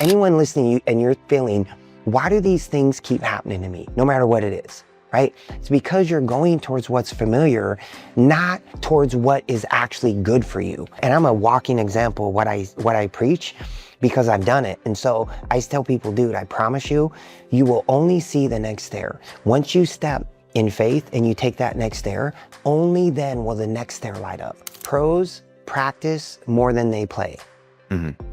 anyone listening to you and you're feeling, why do these things keep happening to me, no matter what it is, right? It's because you're going towards what's familiar, not towards what is actually good for you. And I'm a walking example of what I preach, because I've done it. And so I tell people, dude, I promise you, you will only see the next stair. Once you step in faith and you take that next stair, only then will the next stair light up. Pros practice more than they play.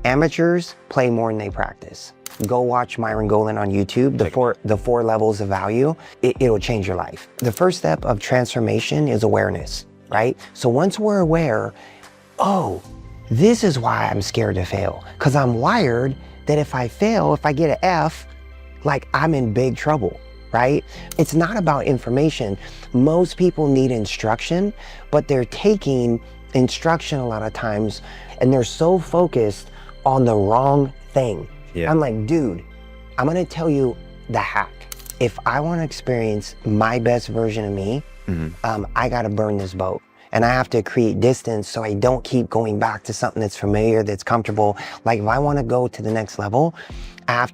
Amateurs play more than they practice. Go watch Myron Golden on YouTube, the four levels of value. It'll change your life. The first step of transformation is awareness, right? So once we're aware, oh, this is why I'm scared to fail. Because I'm wired that if I fail, if I get an F, like I'm in big trouble, right? It's not about information. Most people need instruction, but they're taking instruction a lot of times and they're so focused on the wrong thing. Yeah. I'm like, dude, I'm gonna tell you the hack. If I wanna experience my best version of me, I gotta burn this boat. And I have to create distance so I don't keep going back to something that's familiar, that's comfortable. Like if I want to go to the next level, I have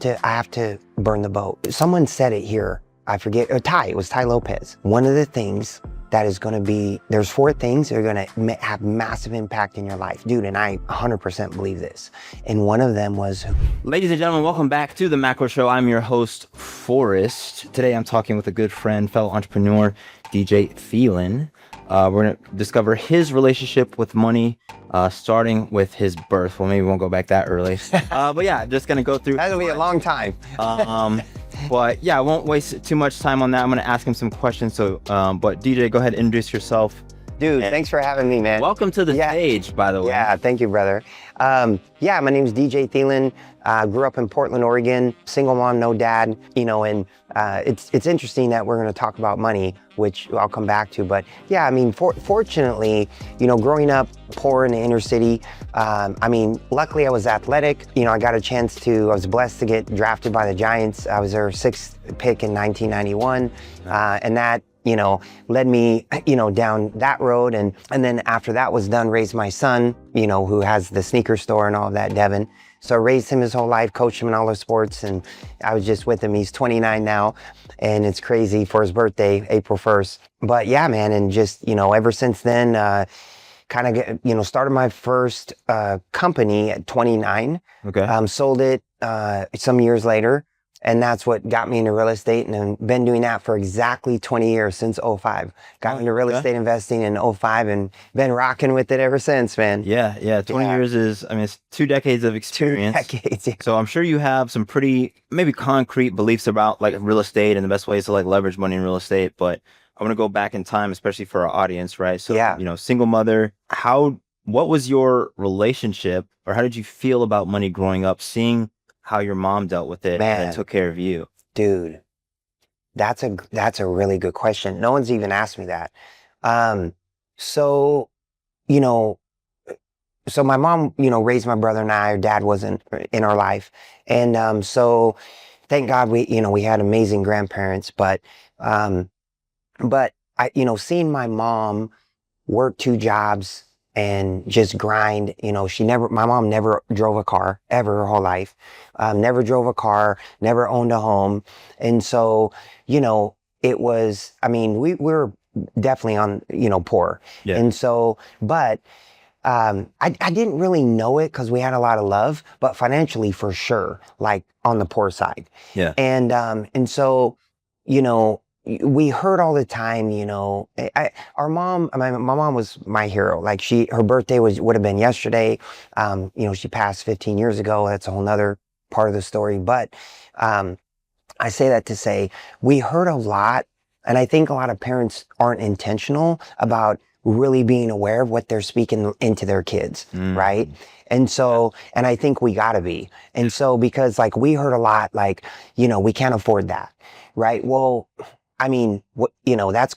to burn the boat. Someone said it here, I forget, it was Ty Lopez. One of the things that is gonna be, there's 4 things that are gonna have massive impact in your life. Dude, and I 100% believe this. And one of them was... Ladies and gentlemen, welcome back to The Macro Show. I'm your host, Forrest. Today I'm talking with a good friend, fellow entrepreneur, DJ Thielen. We're going to discover his relationship with money, starting with his birth. Well, maybe we won't go back that early. But yeah, just going to go through. That'll be a long time. But yeah, I won't waste too much time on that. I'm going to ask him some questions. So, but DJ, go ahead and introduce yourself. Dude, thanks for having me, man. Welcome to the stage, by the way. Yeah, thank you, brother. Yeah, my name is DJ Thielen. Grew up in Portland, Oregon. Single mom, no dad. You know, and it's interesting that we're going to talk about money, which I'll come back to. But yeah, I mean, fortunately, you know, growing up poor in the inner city, I mean, luckily I was athletic. You know, I was blessed to get drafted by the Giants. I was their 6th pick in 1991, and that, you know, led me, you know, down that road. And then after that was done, raised my son, you know, who has the sneaker store and all of that, Devin. So I raised him his whole life, coached him in all the sports, and I was just with him. He's 29 now, and it's crazy for his birthday, April 1st. But yeah, man, and just, you know, ever since then, kind of, you know, started my first company at 29. Okay. Sold it some years later. And that's what got me into real estate, and I've been doing that for exactly 20 years, since 05. Got into real estate investing in 05 and been rocking with it ever since, man. Yeah. 20 years is, I mean, it's 2 decades of experience. 2 decades, yeah. So I'm sure you have some pretty, maybe concrete beliefs about like real estate and the best ways to like leverage money in real estate. But I want to go back in time, especially for our audience, right? So, you know, single mother, what was your relationship, or how did you feel about money growing up, seeing how your mom dealt with it and took care of you? Dude, that's a really good question. No one's even asked me that. So, you know, so my mom, you know, raised my brother and I. Her dad wasn't in our life. And so thank God we had amazing grandparents, but I, you know, seeing my mom work 2 jobs and just grind, you know, my mom never drove a car ever her whole life. Never drove a car, never owned a home. And so, you know, it was, I mean, we were definitely on, you know, poor. Yeah. And so, but I didn't really know it because we had a lot of love, but financially for sure, like on the poor side. Yeah. And so, you know, we heard all the time, you know, my mom was my hero. Like her birthday would have been yesterday. You know, she passed 15 years ago. That's a whole nother part of the story. But I say that to say, we heard a lot. And I think a lot of parents aren't intentional about really being aware of what they're speaking into their kids, right? And so, and I think we gotta be. And so, because like we heard a lot, like, you know, we can't afford that, right? Well, I mean, what, you know, that's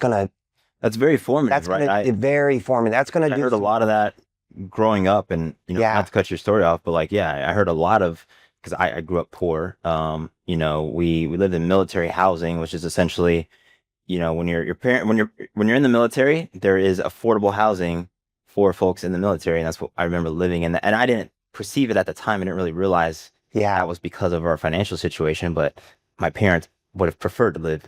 very formative, right? Very formative. That's going to do. I heard a lot of that growing up, and, you know, not to cut your story off, but like, yeah, I heard a lot of, because I grew up poor. You know, we lived in military housing, which is essentially, you know, when you're in the military, there is affordable housing for folks in the military, and that's what I remember living in. And I didn't perceive it at the time. I didn't really realize Yeah. That was because of our financial situation, but my parents would have preferred to live,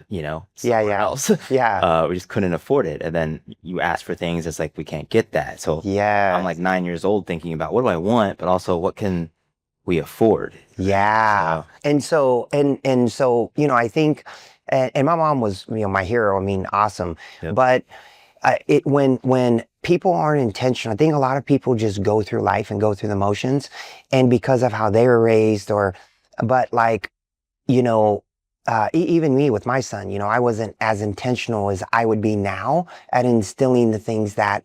somewhere else. Yeah. We just couldn't afford it. And then you ask for things, it's like we can't get that. So I'm like Yes. 9 years old thinking about what do I want, but also what can we afford? Yeah. So, And so, I think, and my mom was, my hero. I mean, awesome. yep. But when people aren't intentional, I think a lot of people just go through life and go through the motions, and because of how they were raised, but like, you know, even me with my son, I wasn't as intentional as I would be now at instilling the things that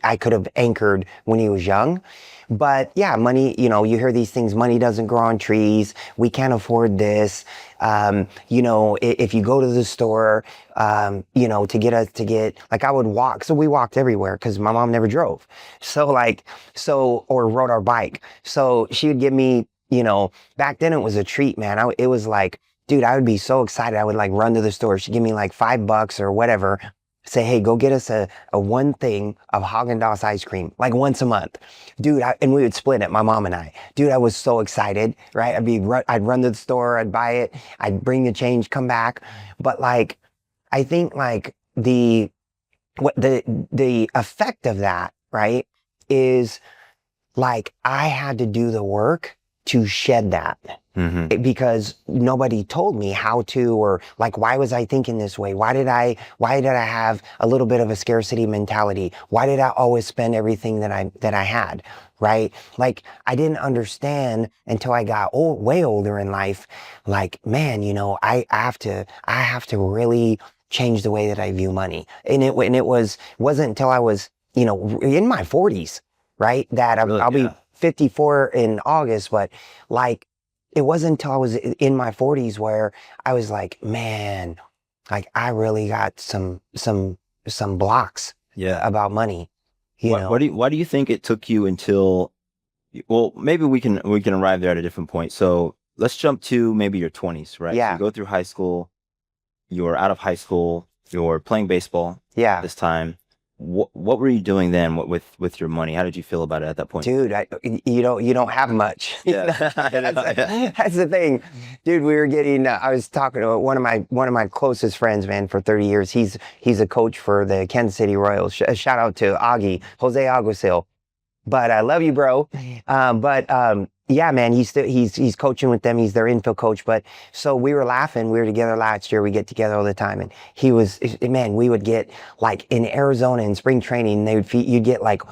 I could have anchored when he was young. But yeah, money, you hear these things, money doesn't grow on trees. We can't afford this. If you go to the store, to get, like I would walk. So we walked everywhere because my mom never drove. Or rode our bike. So she would give me, back then it was a treat, man. It was like, dude, I would be so excited. I would like run to the store. She'd give me like $5 or whatever. Say, hey, go get us a one thing of Haagen-Dazs ice cream, like once a month. Dude, and we would split it, my mom and I. Dude, I was so excited, right? I'd run to the store, I'd buy it, I'd bring the change, come back. But like, I think like the effect of that, right, is like I had to do the work to shed that. Mm-hmm. Because nobody told me how to, or like, why was I thinking this way? Why did I have a little bit of a scarcity mentality? Why did I always spend everything that I had? Right? Like, I didn't understand until I got way older in life. Like, man, I have to really change the way that I view money. And it wasn't until I was, in my 40s, right? That I'll be 54 in August, but like, it wasn't until I was in my 40s where I was like, man, like I really got some blocks about money. Why do you think it took you until, well, maybe we can arrive there at a different point. So let's jump to maybe your 20s, right? Yeah. So you go through high school, you're out of high school, you're playing baseball this time. What were you doing then with your money? How did you feel about it at that point? Dude, you don't have much. Yeah. That's the thing. Dude, we were getting, I was talking to one of my closest friends, man, for 30 years. He's a coach for the Kansas City Royals. Shout out to Jose Aguasil. But I love you, bro. Yeah, man, he's coaching with them. He's their infield coach. But so we were laughing. We were together last year. We get together all the time. And we would get like in Arizona in spring training, you'd get like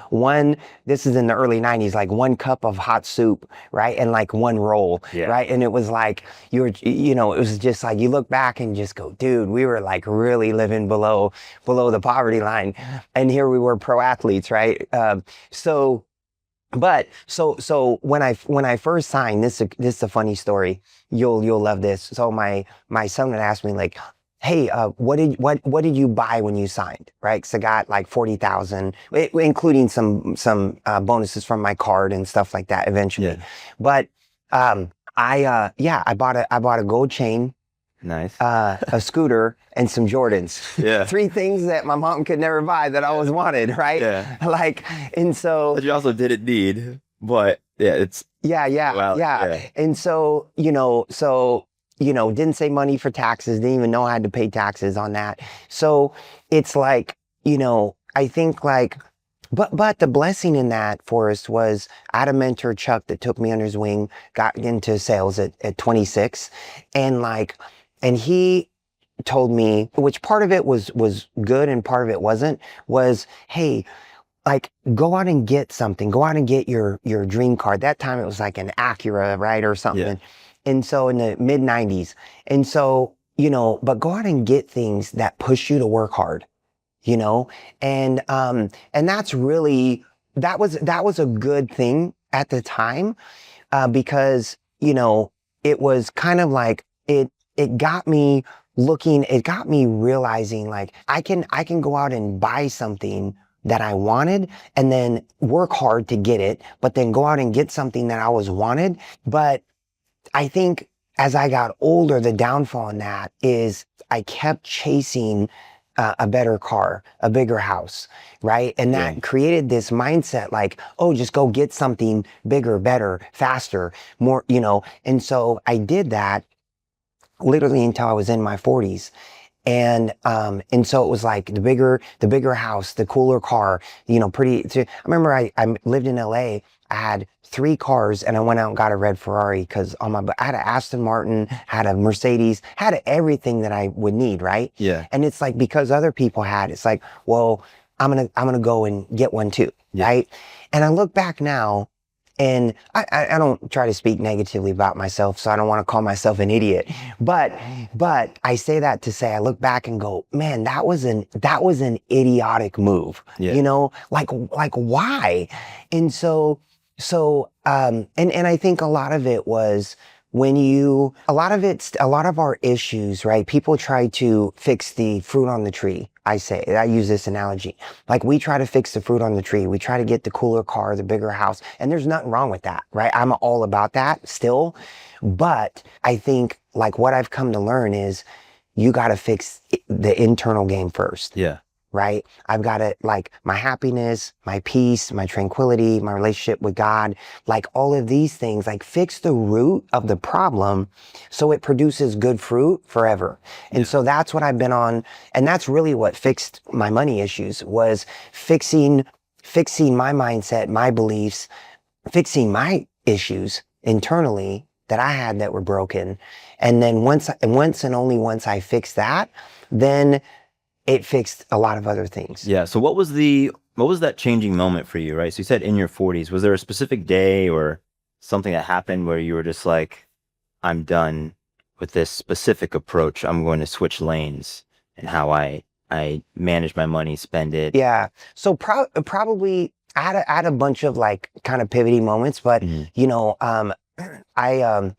this is in the early 90s, like 1 cup of hot soup, right? And like 1 roll, right? And it was like, it was just like, you look back and just go, dude, we were like really living below the poverty line. And here we were pro athletes, right? So when I first signed, this is a funny story. You'll love this. So my son would ask me like, hey, what did you buy when you signed? Right? Cause I got like 40,000, including some bonuses from my card and stuff like that eventually. Yeah. But, I bought a gold chain. Nice. A scooter and some Jordans. Yeah. 3 things that my mom could never buy that I always wanted, right? Yeah. Like, and so. But you also didn't need, but yeah, it's. Yeah. And so, didn't save money for taxes, didn't even know I had to pay taxes on that. So it's like, I think like, but the blessing in that, Forrest, was I had a mentor, Chuck, that took me under his wing, got into sales at 26. And he told me, which part of it was good and part of it wasn't, was, hey, like go out and get something, go out and get your dream car. That time it was like an Acura, right? Or something. Yeah. And so in the mid 90s. And so, but go out and get things that push you to work hard, and that's really, that was a good thing at the time, because, it was kind of like, it got me realizing like I can go out and buy something that I wanted and then work hard to get it, but then go out and get something that I always wanted. But I think as I got older, the downfall in that is I kept chasing a better car, a bigger house, right? And that created this mindset like, oh, just go get something bigger, better, faster, more, And so I did that literally until I was in my 40s. And so it was like the bigger house, the cooler car, I remember I lived in LA. I had 3 cars and I went out and got a red Ferrari because I had an Aston Martin, had a Mercedes, had everything that I would need, right? Yeah. And it's like, because other people it's like, well, I'm gonna go and get one too, right? And I look back now, and I don't try to speak negatively about myself, so I don't want to call myself an idiot. But I say that to say I look back and go, man, that was an idiotic move. Like why? And and I think a lot of it was a lot of our issues, right? People try to fix the fruit on the tree. I use this analogy. Like, we try to fix the fruit on the tree. We try to get the cooler car, the bigger house, and there's nothing wrong with that, right? I'm all about that still. But I think, like, what I've come to learn is you got to fix the internal game first. Yeah. Right? I've got to, like, my happiness, my peace, my tranquility, my relationship with God, like all of these things, like, fix the root of the problem so it produces good fruit forever. And so that's what I've been on. And that's really what fixed my money issues, was fixing my mindset, my beliefs, fixing my issues internally that I had that were broken. And then once and only once I fixed that, then it fixed a lot of other things. Yeah. So what was that changing moment for you, right? So you said in your 40s. Was there a specific day or something that happened where you were just like, I'm done with this specific approach. I'm going to switch lanes and how I manage my money, spend it? Yeah. So probably I had a bunch of, like, kind of pivoting moments, but I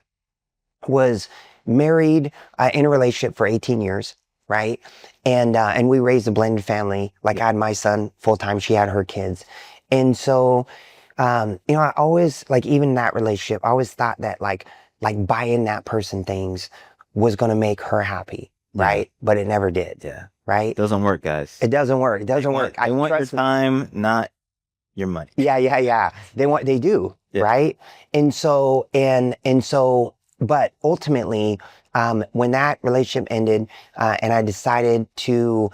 was married in a relationship for 18 years. Right. And we raised a blended family. Like, I had my son full time. She had her kids. And so, I always, like, even in that relationship, I always thought that like buying that person things was going to make her happy. Right. But it never did. Yeah. Right. It doesn't work, guys. It doesn't work. It doesn't work. I want your time, not your money. Yeah. They do. Yeah. Right. And so, but ultimately, when that relationship ended, and I decided to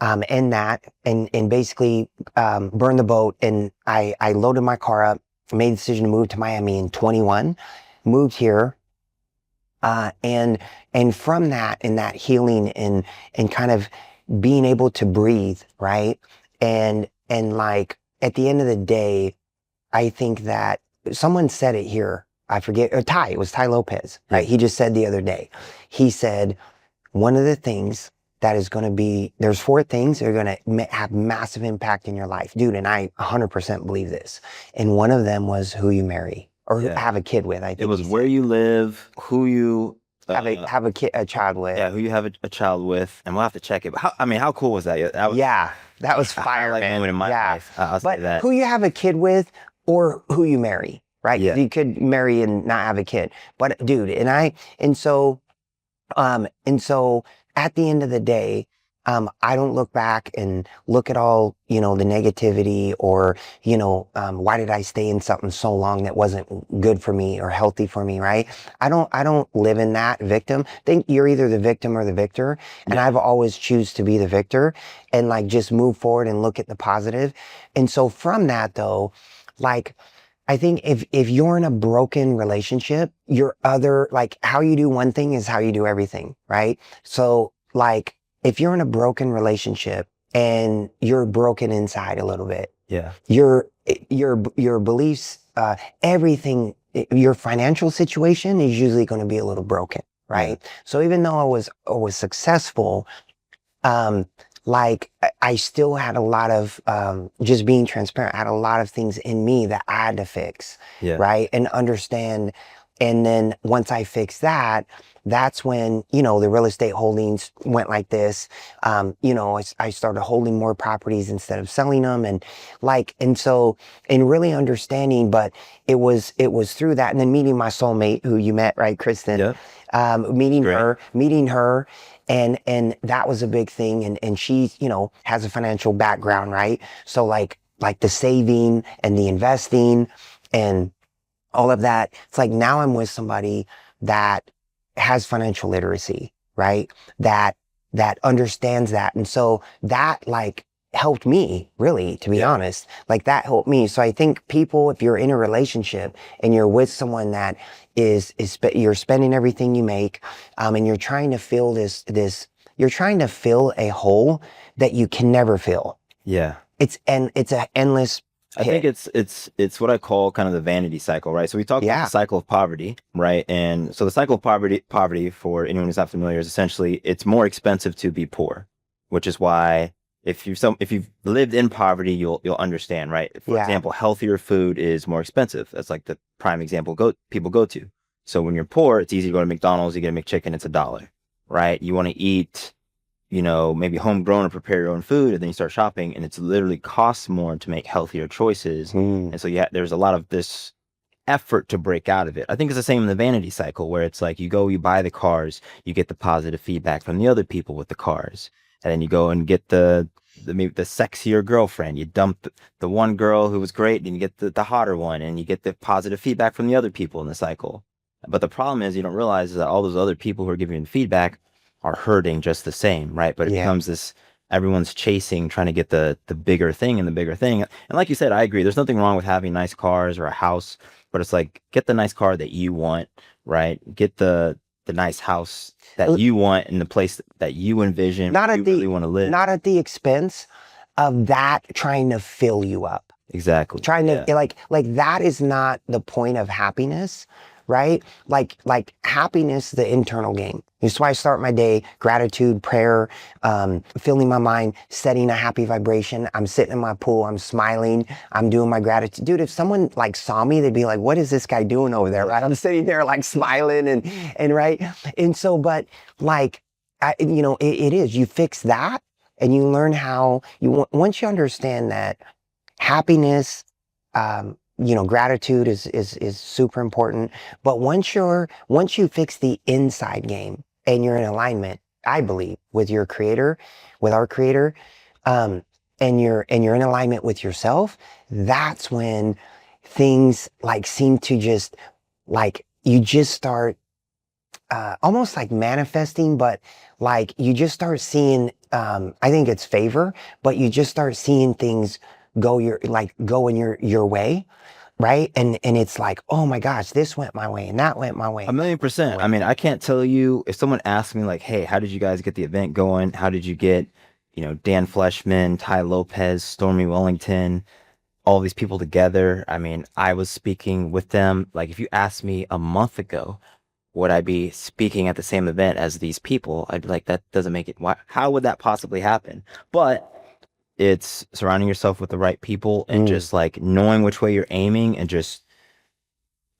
end that and basically burn the boat, and I loaded my car up, made the decision to move to Miami in 21, moved here, and from that, and that healing and kind of being able to breathe, right? And like, at the end of the day, I think that someone said it here. I forget, it was Ty Lopez, right? He just said the other day, he said, one of the things that is going to be, there's 4 things that are going to have massive impact in your life. Dude, and I 100% believe this. And one of them was who you marry or have a kid with. I think it was where you live, who you have a child with. Yeah, who you have a child with. And we'll have to check it. But how cool was that? That was fire, like, man. In my life. I'll say that. Who you have a kid with or who you marry. Right? Yeah. You could marry and not have a kid. But dude, and so at the end of the day, I don't look back and look at all, the negativity or, why did I stay in something so long that wasn't good for me or healthy for me, right? I don't live in that victim. I think you're either the victim or the victor. And I've always choose to be the victor and, like, just move forward and look at the positive. And so from that, though, like, I think if you're in a broken relationship, like, how you do one thing is how you do everything, right? So, like, if you're in a broken relationship and you're broken inside a little bit, your beliefs, everything, your financial situation is usually going to be a little broken, right? So even though I was successful, like, I still had a lot of, just being transparent, I had a lot of things in me that I had to fix, right? And understand, And then once I fixed that, that's when, you know, the real estate holdings went like this. You know, I started holding more properties instead of selling them. And so, and really understanding, but it was through that. And then meeting my soulmate who you met, right, Kristen? Yeah. Meeting her. And that was a big thing. And she, you know, has a financial background, right? So like the saving and the investing and all of that. It's like now I'm with somebody that has financial literacy, right? That understands that. And so that like helped me really, to be honest, like that helped me. So I think people, if you're in a relationship and you're with someone that you're spending everything you make, and you're trying to fill you're trying to fill a hole that you can never fill. Yeah. It's an endless I think it's what I call kind of the vanity cycle, right? So we talk about the cycle of poverty, right? And so the cycle of poverty for anyone who's not familiar is essentially it's more expensive to be poor, which is why if you've lived in poverty, you'll understand, right? For example, healthier food is more expensive. That's like the prime example people go to. So when you're poor, it's easy to go to McDonald's, you get a McChicken, it's $1, right? You want to eat, you know, maybe homegrown or prepare your own food, and then you start shopping and it's literally costs more to make healthier choices. And so there's a lot of this effort to break out of it. I think it's the same in the vanity cycle where it's like you buy the cars, you get the positive feedback from the other people with the cars. And then you go and get maybe the sexier girlfriend. You dump the one girl who was great and you get the hotter one, and you get the positive feedback from the other people in the cycle. But the problem is you don't realize that all those other people who are giving you the feedback are hurting just the same, right? But it becomes this, everyone's chasing, trying to get the bigger thing and the bigger thing. And like you said, I agree. There's nothing wrong with having nice cars or a house, but it's like, get the nice car that you want, right? Get the nice house that you want in the place that you envision, you really want to live. Not at the expense of that trying to fill you up. Exactly. Trying to like that is not the point of happiness, right? Like happiness, the internal game. That's why I start my day, gratitude, prayer, filling my mind, setting a happy vibration. I'm sitting in my pool, I'm smiling, I'm doing my gratitude. Dude, if someone like saw me, they'd be like, what is this guy doing over there, right? I'm sitting there like smiling and right. And so, but like, you know, it is, you fix that and you learn how once you understand that happiness, you know, gratitude is super important. But once you fix the inside game and you're in alignment, I believe, with your creator, with our creator, and you're in alignment with yourself, that's when things like seem to just like, you just start almost like manifesting, but like you just start seeing, I think it's favor, but you just start seeing things go in your way. Right. And it's like, oh my gosh, this went my way and that went my way. 1,000,000%. I mean, I can't tell you if someone asked me like, hey, how did you guys get the event going? How did you get, you know, Dan Fleshman, Ty Lopez, Stormy Wellington, all these people together? I mean, I was speaking with them. Like if you asked me a month ago, would I be speaking at the same event as these people? I'd be like, that doesn't make it. How would that possibly happen? But it's surrounding yourself with the right people and just like knowing which way you're aiming and just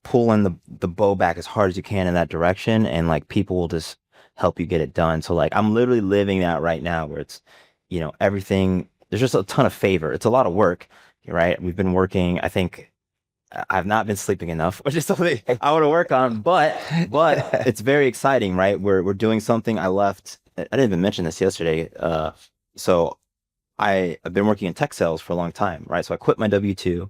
pulling the bow back as hard as you can in that direction, and like people will just help you get it done. So like I'm literally living that right now where it's, you know, everything, there's just a ton of favor. It's a lot of work, right? We've been working, I think I've not been sleeping enough, which is something I want to work on, but it's very exciting, right? We're doing something. I didn't even mention this yesterday. So I've been working in tech sales for a long time, right? So I quit my W-2,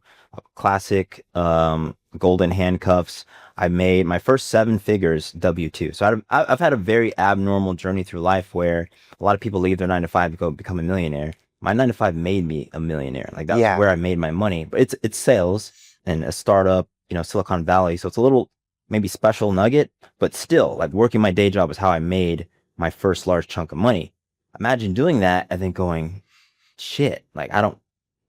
classic golden handcuffs. I made my first 7 figures W-2. So I've had a very abnormal journey through life where a lot of people leave their 9 to 5 to go become a millionaire. My 9 to 5 made me a millionaire. Like that's where I made my money. But it's sales and a startup, you know, Silicon Valley. So it's a little maybe special nugget, but still like working my day job is how I made my first large chunk of money. Imagine doing that and then going, shit, like I don't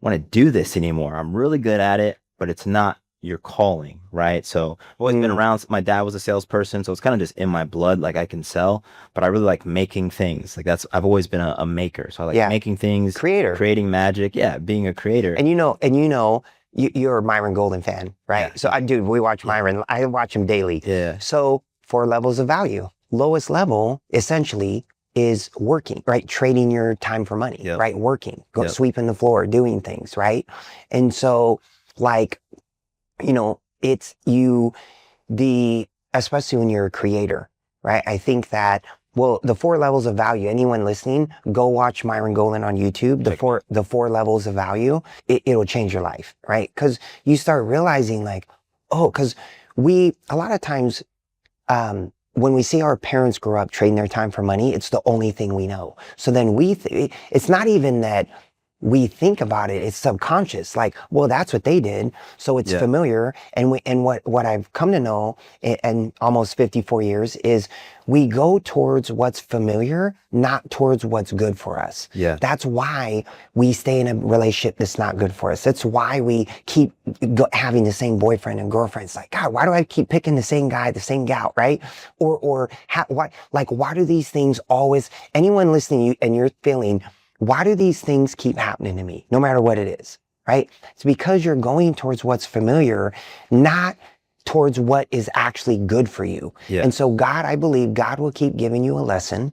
want to do this anymore. I'm really good at it, but it's not your calling, right? So I've always been around. My dad was a salesperson, so it's kind of just in my blood. Like I can sell, but I really like making things. Like I've always been a maker. So I like making things, creating magic. Yeah, being a creator. And you know, you're a Myron Golden fan, right? Yeah. So dude, we watch Myron. I watch him daily. Yeah. So 4 levels of value. Lowest level essentially is working, right? Trading your time for money, right? Working, sweeping the floor, doing things, right? And so like, you know, it's especially when you're a creator, right? I think that, well, the 4 levels of value, anyone listening, go watch Myron Golden on YouTube. The four levels of value, it'll change your life, right? Cause you start realizing like, oh, cause a lot of times, when we see our parents grow up trading their time for money, it's the only thing we know. So then it's not even that we think about it, it's subconscious. Like, well, that's what they did. So it's familiar. And what I've come to know in almost 54 years is we go towards what's familiar, not towards what's good for us. Yeah. That's why we stay in a relationship that's not good for us. That's why we keep having the same boyfriend and girlfriend. It's like, God, why do I keep picking the same guy, the same gal, right? Why do these things always, anyone listening and you're feeling, why do these things keep happening to me, no matter what it is, right? It's because you're going towards what's familiar, not towards what is actually good for you. Yeah. And so I believe God will keep giving you a lesson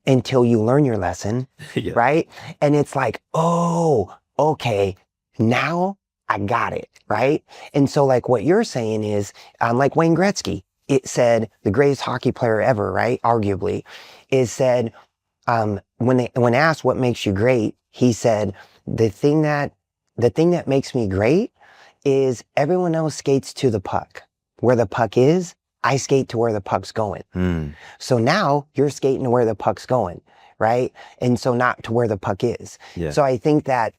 until you learn your lesson, right? And it's like, oh, okay, now I got it, right? And so like what you're saying is, like Wayne Gretzky, it said, the greatest hockey player ever, right? Arguably, is said, when asked what makes you great, he said, the thing that makes me great is everyone else skates to the puck. Where the puck is, I skate to where the puck's going. So now you're skating to where the puck's going, right? And so not to where the puck is. Yeah. So I think that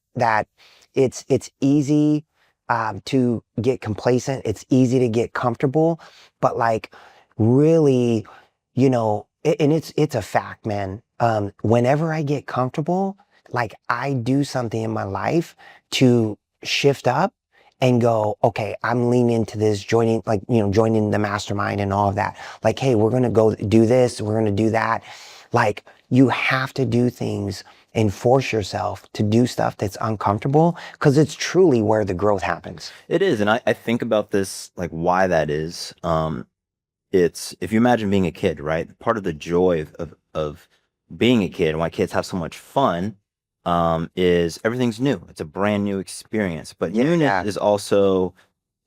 it's easy to get complacent. It's easy to get comfortable, but like really, you know, and it's a fact, man. Whenever I get comfortable, like I do something in my life to shift up and go, okay, I'm leaning into this, joining the mastermind and all of that. Like, hey, we're going to go do this. We're going to do that. Like you have to do things and force yourself to do stuff that's uncomfortable because it's truly where the growth happens. It is. And I think about this, like why that is. It's, if you imagine being a kid, right? Part of the joy of being a kid and why kids have so much fun is everything's new. It's a brand new experience. But newness is also,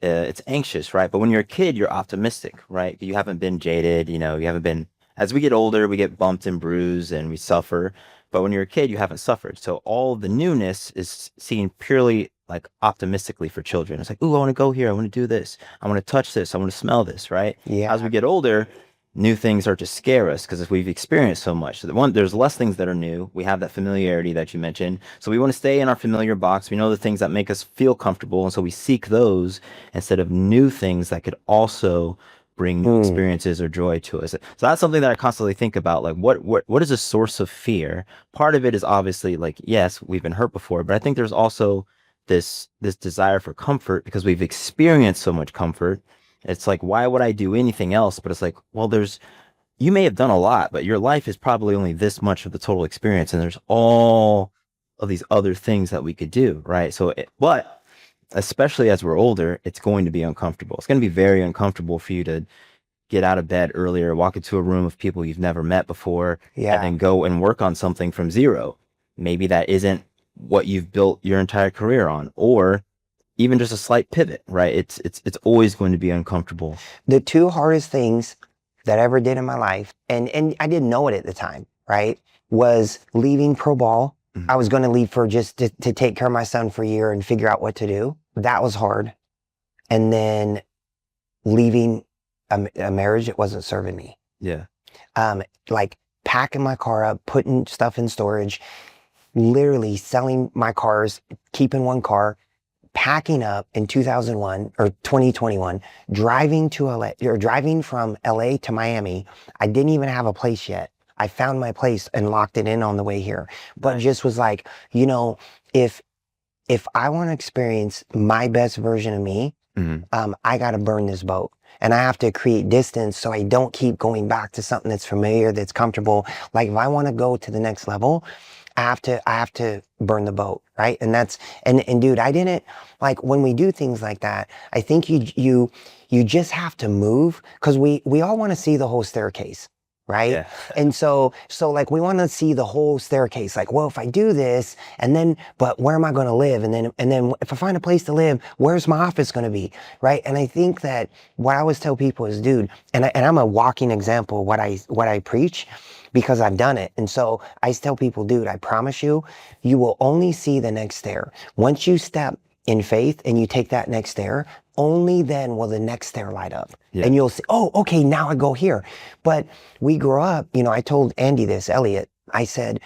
it's anxious, right? But when you're a kid, you're optimistic, right? You haven't been jaded, you haven't been, as we get older, we get bumped and bruised and we suffer. But when you're a kid, you haven't suffered. So all the newness is seen purely like optimistically for children. It's like, ooh, I want to go here. I want to do this. I want to touch this. I want to smell this, right? Yeah. As we get older, new things start to scare us because we've experienced so much. So there's less things that are new. We have that familiarity that you mentioned. So we want to stay in our familiar box. We know the things that make us feel comfortable. And so we seek those instead of new things that could also bring new experiences or joy to us. So that's something that I constantly think about. Like what is a source of fear? Part of it is obviously like, yes, we've been hurt before, but I think there's also this desire for comfort because we've experienced so much comfort. It's like, why would I do anything else? But it's like, well, you may have done a lot, but your life is probably only this much of the total experience. And there's all of these other things that we could do, right? So, but especially as we're older, it's going to be uncomfortable. It's going to be very uncomfortable for you to get out of bed earlier, walk into a room of people you've never met before, and then go and work on something from zero. Maybe that isn't what you've built your entire career on, or even just a slight pivot, right? It's always going to be uncomfortable. The 2 hardest things that I ever did in my life, and I didn't know it at the time, right, was leaving pro ball. I was going to leave for just to take care of my son for a year and figure out what to do. That was hard. And then leaving a marriage that wasn't serving me. Yeah. Like packing my car up, putting stuff in storage, literally selling my cars, keeping one car, packing up in 2001 or 2021, driving to LA, or driving from LA to Miami. I didn't even have a place yet. I found my place and locked it in on the way here, but just was like, if I want to experience my best version of me, I got to burn this boat. And I have to create distance so I don't keep going back to something that's familiar, that's comfortable. Like if I want to go to the next level, I have to burn the boat, right? And that's, and dude, I didn't, like, when we do things like that, I think you just have to move, because we all want to see the whole staircase, right? Yeah. And so like, we want to see the whole staircase, like, well, if I do this, and then, but where am I going to live? And then if I find a place to live, where's my office going to be, right? And I think that what I always tell people is, dude, and I'm a walking example of what I preach, because I've done it. And so I tell people, dude, I promise you, you will only see the next stair. Once you step in faith and you take that next stair, only then will the next stair light up. Yeah. And you'll say, oh, okay, now I go here. But we grow up, I told Andy this, Elliot, I said,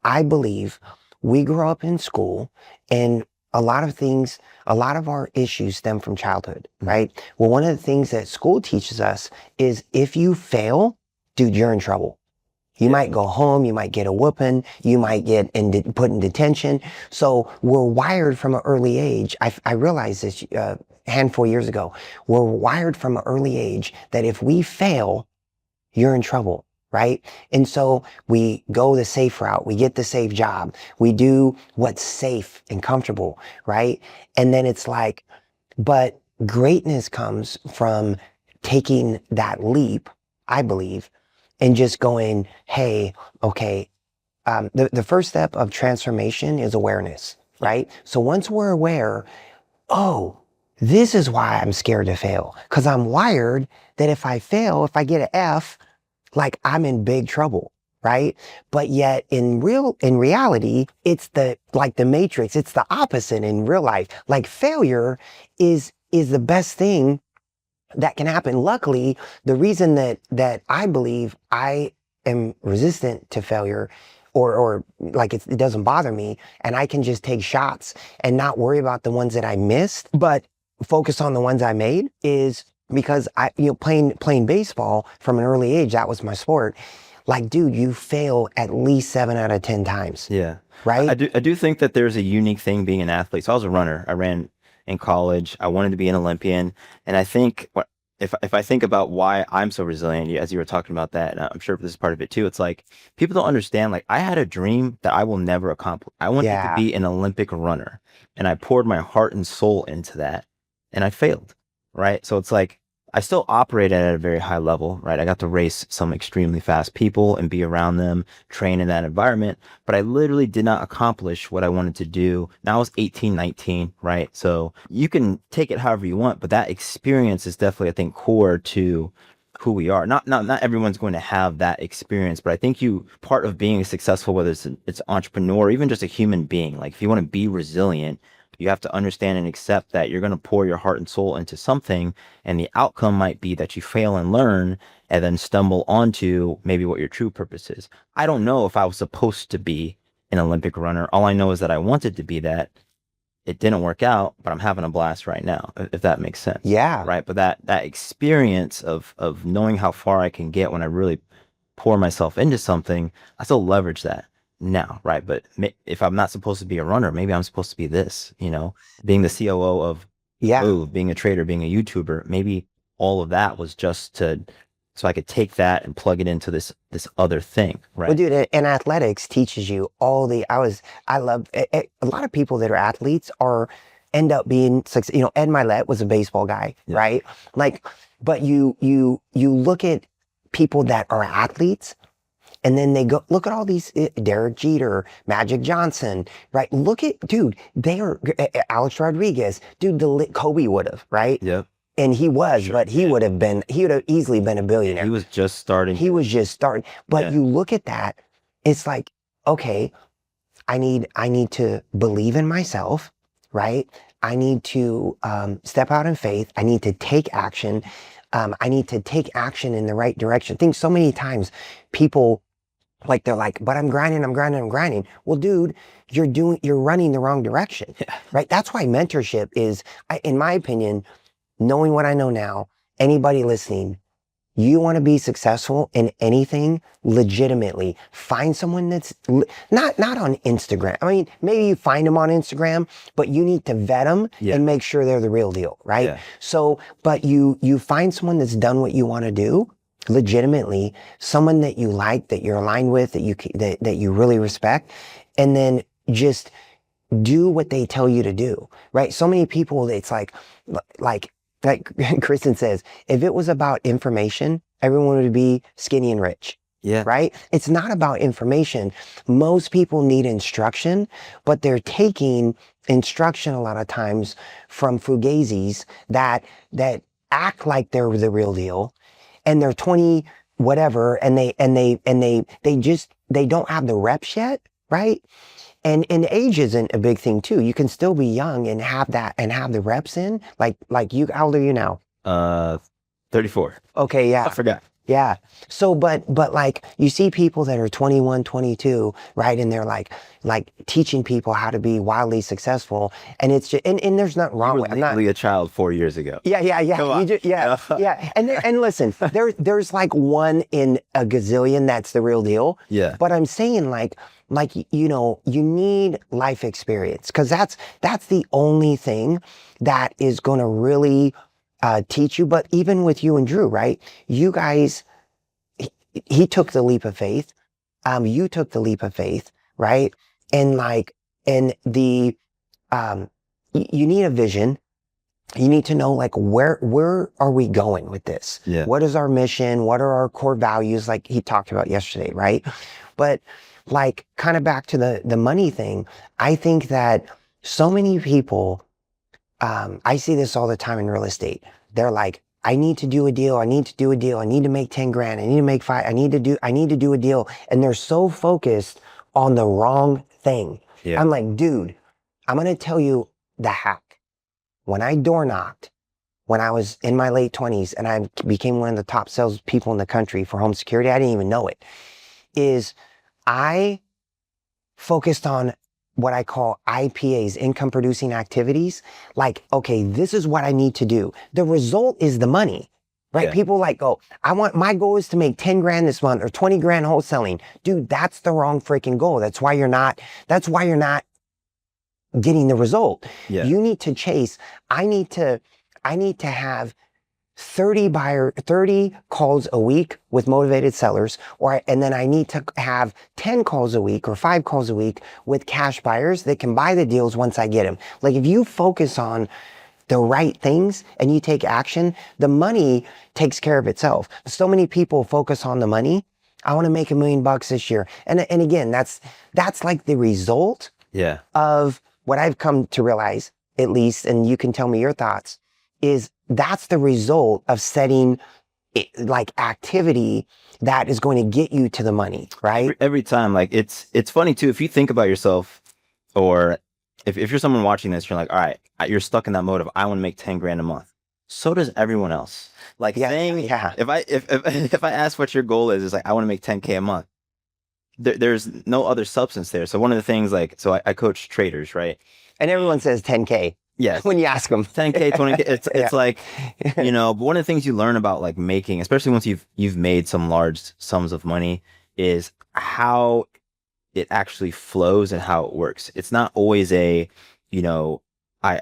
I believe we grow up in school, and a lot of our issues stem from childhood, right? Well, one of the things that school teaches us is, if you fail, dude, you're in trouble. You might go home, you might get a whooping, you might get put in detention. So we're wired from an early age. I realized this a handful of years ago. We're wired from an early age that if we fail, you're in trouble, right? And so we go the safe route. We get the safe job. We do what's safe and comfortable, right? And then it's like, but greatness comes from taking that leap, I believe, and just going, hey, okay, the first step of transformation is awareness, right? So once we're aware, oh, this is why I'm scared to fail, because I'm wired that if I fail, if I get an F, like, I'm in big trouble, right? But yet in reality, it's like the Matrix, it's the opposite in real life. Like, failure is the best thing that can happen. Luckily, the reason that I believe I am resistant to failure, or like, it doesn't bother me, and I can just take shots and not worry about the ones that I missed, but focus on the ones I made, is because playing baseball from an early age, that was my sport. Like, dude, you fail at least 7 out of 10 times. Yeah. Right? I do think that there's a unique thing being an athlete. So I was a runner. I ran in college. I wanted to be an Olympian. And I think if I think about why I'm so resilient, as you were talking about that, and I'm sure this is part of it too, it's like, people don't understand, like, I had a dream that I will never accomplish. I wanted to be an Olympic runner, and I poured my heart and soul into that, and I failed, right? So it's like, I still operated at a very high level, right? I got to race some extremely fast people and be around them, train in that environment, but I literally did not accomplish what I wanted to do. Now I was 18, 19, right? So you can take it however you want, but that experience is definitely, I think, core to who we are. Not everyone's going to have that experience, but I think part of being successful, whether it's entrepreneur, or even just a human being, like, if you want to be resilient, you have to understand and accept that you're going to pour your heart and soul into something, and the outcome might be that you fail and learn, and then stumble onto maybe what your true purpose is. I don't know if I was supposed to be an Olympic runner. All I know is that I wanted to be that. It didn't work out, but I'm having a blast right now, if that makes sense. Yeah. Right. But that experience of knowing how far I can get when I really pour myself into something, I still leverage that now, right? But if I'm not supposed to be a runner, maybe I'm supposed to be this, being the COO of Move, being a trader, being a YouTuber. Maybe all of that was just so I could take that and plug it into this other thing, right? Well, dude, and athletics teaches you I love a lot of people that are athletes end up being successful. Ed Milet was a baseball guy, right? Like, but you look at people that are athletes, and then they go, look at all these, Derek Jeter, Magic Johnson, right? Look at, dude, they are, Alex Rodriguez, dude, Kobe would have, right? Yep. And he was, sure, but he would have easily been a billionaire. He was just starting. But you look at that, it's like, okay, I need to believe in myself, right? I need to step out in faith. I need to take action. I need to take action in the right direction. I think so many times people, like, they're like, but I'm grinding. Well, dude, you're running the wrong direction, right? That's why mentorship is, in my opinion, knowing what I know now, anybody listening, you want to be successful in anything, legitimately, find someone that's not on Instagram. I mean, maybe you find them on Instagram, but you need to vet them and make sure they're the real deal, right? Yeah. So, but you find someone that's done what you want to do, legitimately someone that you like, that you're aligned with, that you really respect, and then just do what they tell you to do, right? So many people, it's like Kristen says, if it was about information, everyone would be skinny and rich. Yeah. Right? It's not about information. Most people need instruction, but they're taking instruction a lot of times from fugazis that act like they're the real deal, and they're 20 whatever, and they don't have the reps yet, right? And age isn't a big thing too. You can still be young and have that and have the reps in. Like you, how old are you now? 34. Okay, yeah. I forgot. Yeah. So, but like you see people that are 21, 22, right? And they're like teaching people how to be wildly successful. And it's just, and there's nothing wrong with it. You were legally a child 4 years ago. Yeah. Yeah. And listen, there's like one in a gazillion that's the real deal. Yeah. But I'm saying like, you know, you need life experience, because that's the only thing that is going to really teach you. But even with you and Drew, right? You guys, he took the leap of faith. You took the leap of faith, right? And you need a vision. You need to know like where are we going with this? Yeah. What is our mission? What are our core values? Like he talked about yesterday, right? But like kind of back to the money thing, I think that so many people, I see this all the time in real estate. They're like, I need to do a deal. I need to do a deal. I need to make 10 grand. I need to make 5. I need to do a deal. And they're so focused on the wrong thing. Yeah. I'm like, dude, I'm going to tell you the hack. When I door knocked, when I was in my late 20s and I became one of the top sales people in the country for home security, I didn't even know it, is I focused on what I call IPAs, income producing activities. Like, okay, this is what I need to do. The result is the money, right? Yeah. People like, oh, my goal is to make 10 grand this month or 20 grand wholesaling. Dude, that's the wrong freaking goal. That's why you're not getting the result. Yeah. You need to chase. I need to have 30 calls a week with motivated sellers, and then I need to have 10 calls a week or 5 calls a week with cash buyers that can buy the deals once I get them. Like if you focus on the right things and you take action, the money takes care of itself. So many people focus on the money. I want to make $1 million this year. And again, that's like the result of what I've come to realize, at least, and you can tell me your thoughts, is that's the result of setting like activity that is going to get you to the money, right? Every time, like it's funny too, if you think about yourself, or if you're someone watching this, you're like, all right, you're stuck in that mode of I want to make 10 grand a month. So does everyone else. Like if I ask what your goal is, it's like I want to make 10K a month. There's no other substance there. So one of the things, like, so I coach traders, right? And everyone says 10K. Yes. When you ask them 10K, 20K, it's like, you know, but one of the things you learn about like making, especially once you've made some large sums of money, is how it actually flows and how it works. It's not always I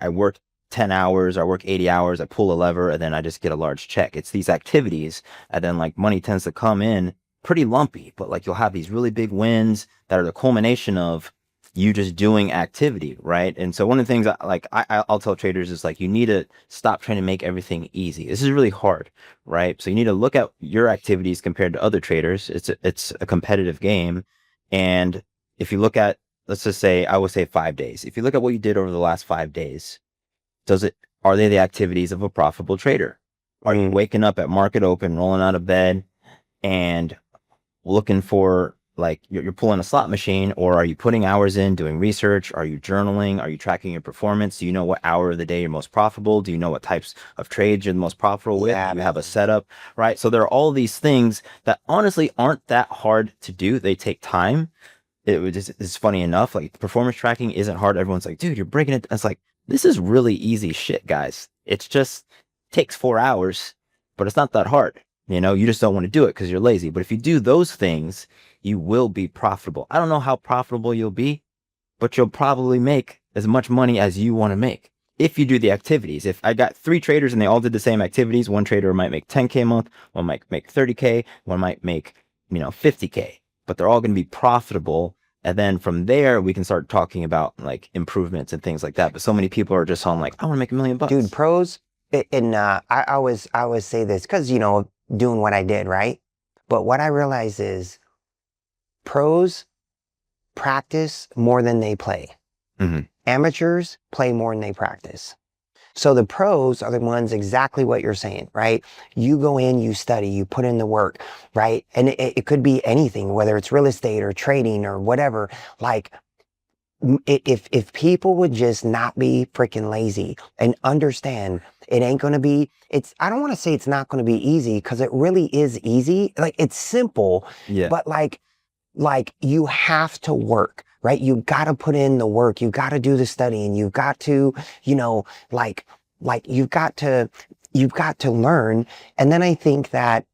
work 10 hours, or I work 80 hours, I pull a lever, and then I just get a large check. It's these activities, and then like money tends to come in pretty lumpy, but like you'll have these really big wins that are the culmination of you just doing activity, right? And so one of the things I'll tell traders is like, you need to stop trying to make everything easy. This is really hard, right? So you need to look at your activities compared to other traders. It's a competitive game. And if you look at, let's just say, I would say 5 days. If you look at what you did over the last 5 days, are they the activities of a profitable trader? Are you waking up at market open, rolling out of bed and looking for, like, you're pulling a slot machine, or are you putting hours in doing research? Are you journaling? Are you tracking your performance? Do you know what hour of the day you're most profitable? Do you know what types of trades you're the most profitable with? Do you have a setup, right? So there are all these things that honestly aren't that hard to do. They take time. It's funny enough, like performance tracking isn't hard. Everyone's like, dude, you're breaking it. It's like, this is really easy shit, guys. It's just takes 4 hours, but it's not that hard. You know, you just don't want to do it because you're lazy. But if you do those things, you will be profitable. I don't know how profitable you'll be, but you'll probably make as much money as you want to make. if you do the activities. If I got 3 traders and they all did the same activities, one trader might make 10K a month, one might make 30K, one might make, 50K, but they're all going to be profitable. And then from there, we can start talking about like improvements and things like that. But so many people are just on like, I want to make $1 million. Dude, pros, and I always say this because, doing what I did, right? But what I realize is pros practice more than they play. Mm-hmm. Amateurs play more than they practice. So the pros are the ones exactly what you're saying, right? You go in, you study, you put in the work, right? And it could be anything, whether it's real estate or trading or whatever. Like, if people would just not be freaking lazy and understand it ain't going to be, I don't want to say it's not going to be easy, because it really is easy. Like, it's simple, but like you have to work, right? You got to put in the work. You got to do the studying. You've got to, like you've got to learn. And then I think that,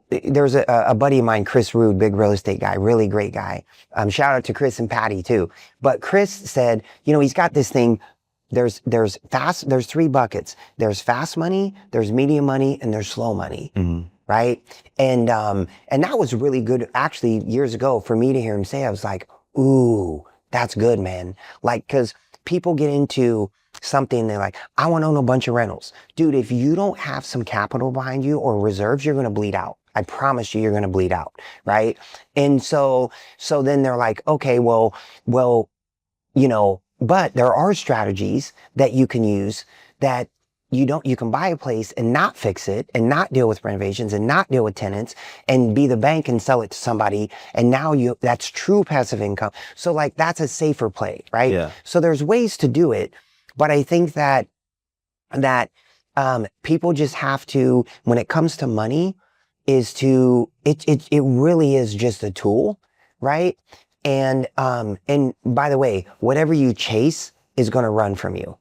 there's a buddy of mine, Chris Rude, big real estate guy, really great guy. Shout out to Chris and Patty too. But Chris said, he's got this thing. There's 3 buckets. There's fast money, there's medium money, and there's slow money. Mm-hmm. Right. And that was really good actually years ago for me to hear him say. I was like, ooh, that's good, man. Like, cause people get into something, they're like, I want to own a bunch of rentals. Dude, if you don't have some capital behind you or reserves, you're going to bleed out. I promise you're going to bleed out. Right. And so then they're like, okay, well, but there are strategies that you can use that you can buy a place and not fix it and not deal with renovations and not deal with tenants and be the bank and sell it to somebody. And now that's true passive income. So like, that's a safer play, right? Yeah. So there's ways to do it, but I think that people just have to, when it comes to money, it really is just a tool, right? And by the way, whatever you chase is going to run from you.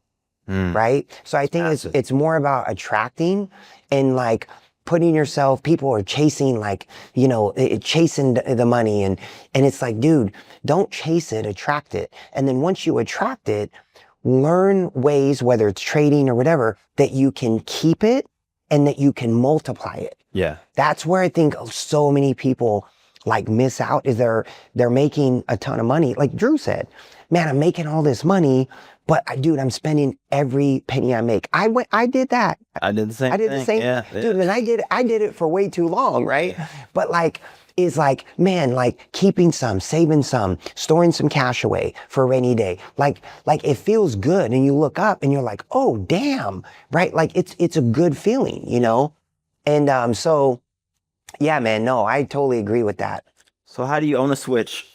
Right. So I think it's more about attracting and like putting yourself, people are chasing like, chasing the money. And it's like, dude, don't chase it, attract it. And then once you attract it, learn ways, whether it's trading or whatever, that you can keep it and that you can multiply it. Yeah. That's where I think so many people like miss out, is they're making a ton of money. Like Drew said, man, I'm making all this money, but dude, I'm spending every penny I make. I did that. I did the same. Yeah. Dude, and I did it for way too long, right? But like, is like, man, like keeping some, saving some, storing some cash away for a rainy day. Like it feels good, and you look up and you're like, oh damn, right? Like it's a good feeling, And so yeah, man, no, I totally agree with that. So how do you own a switch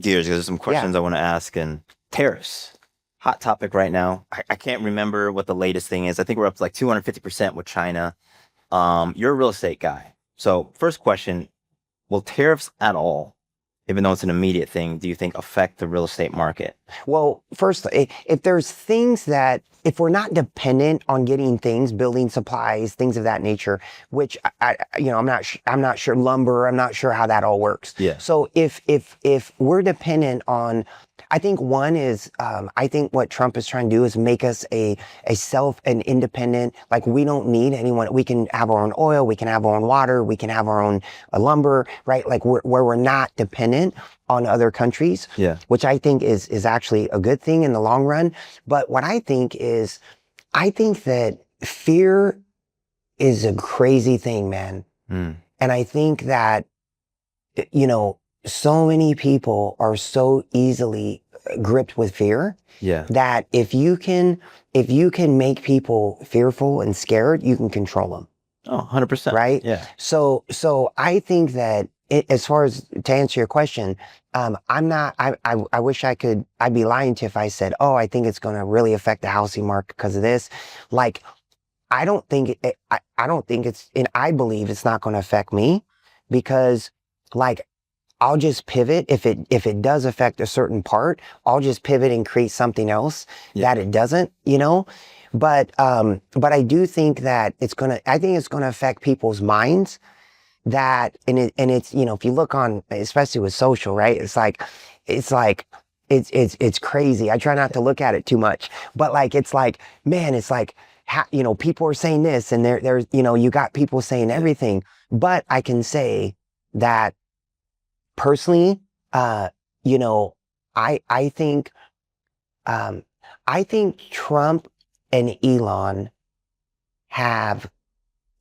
gears? Because there's some questions I want to ask. And tariffs, hot topic right now. I can't remember what the latest thing is. I think we're up to like 250% with China. You're a real estate guy. So first question, will tariffs at all, even though it's an immediate thing, do you think affect the real estate market? Well, first, if there's things that, if we're not dependent on getting things, building supplies, things of that nature, which I'm not sure, lumber, I'm not sure how that all works. Yeah. So if we're dependent on, I think one is, I think what Trump is trying to do is make us an independent, like we don't need anyone. We can have our own oil, we can have our own water, we can have our own lumber, right? Like where we're not dependent on other countries, which I think is actually a good thing in the long run. But what I think is, I think that fear is a crazy thing, man. And I think that, so many people are so easily gripped with fear that if you can make people fearful and scared, you can control them. Oh, 100%. Right? Yeah. So I think that as far as to answer your question, I wish I'd be lying to you if I said, oh, I think it's going to really affect the housing market because of this. Like, I don't think it's, and I believe it's not going to affect me, because like, I'll just pivot. If it does affect a certain part, I'll just pivot and create something else that it doesn't, But I do think that it's going to affect people's minds. That, and it's, if you look on, especially with social, right? It's like it's crazy. I try not to look at it too much, but like, it's like, man, it's like, you know, people are saying this and there's, you know, you got people saying everything, but I can say that personally, you know, I think, I think Trump and Elon have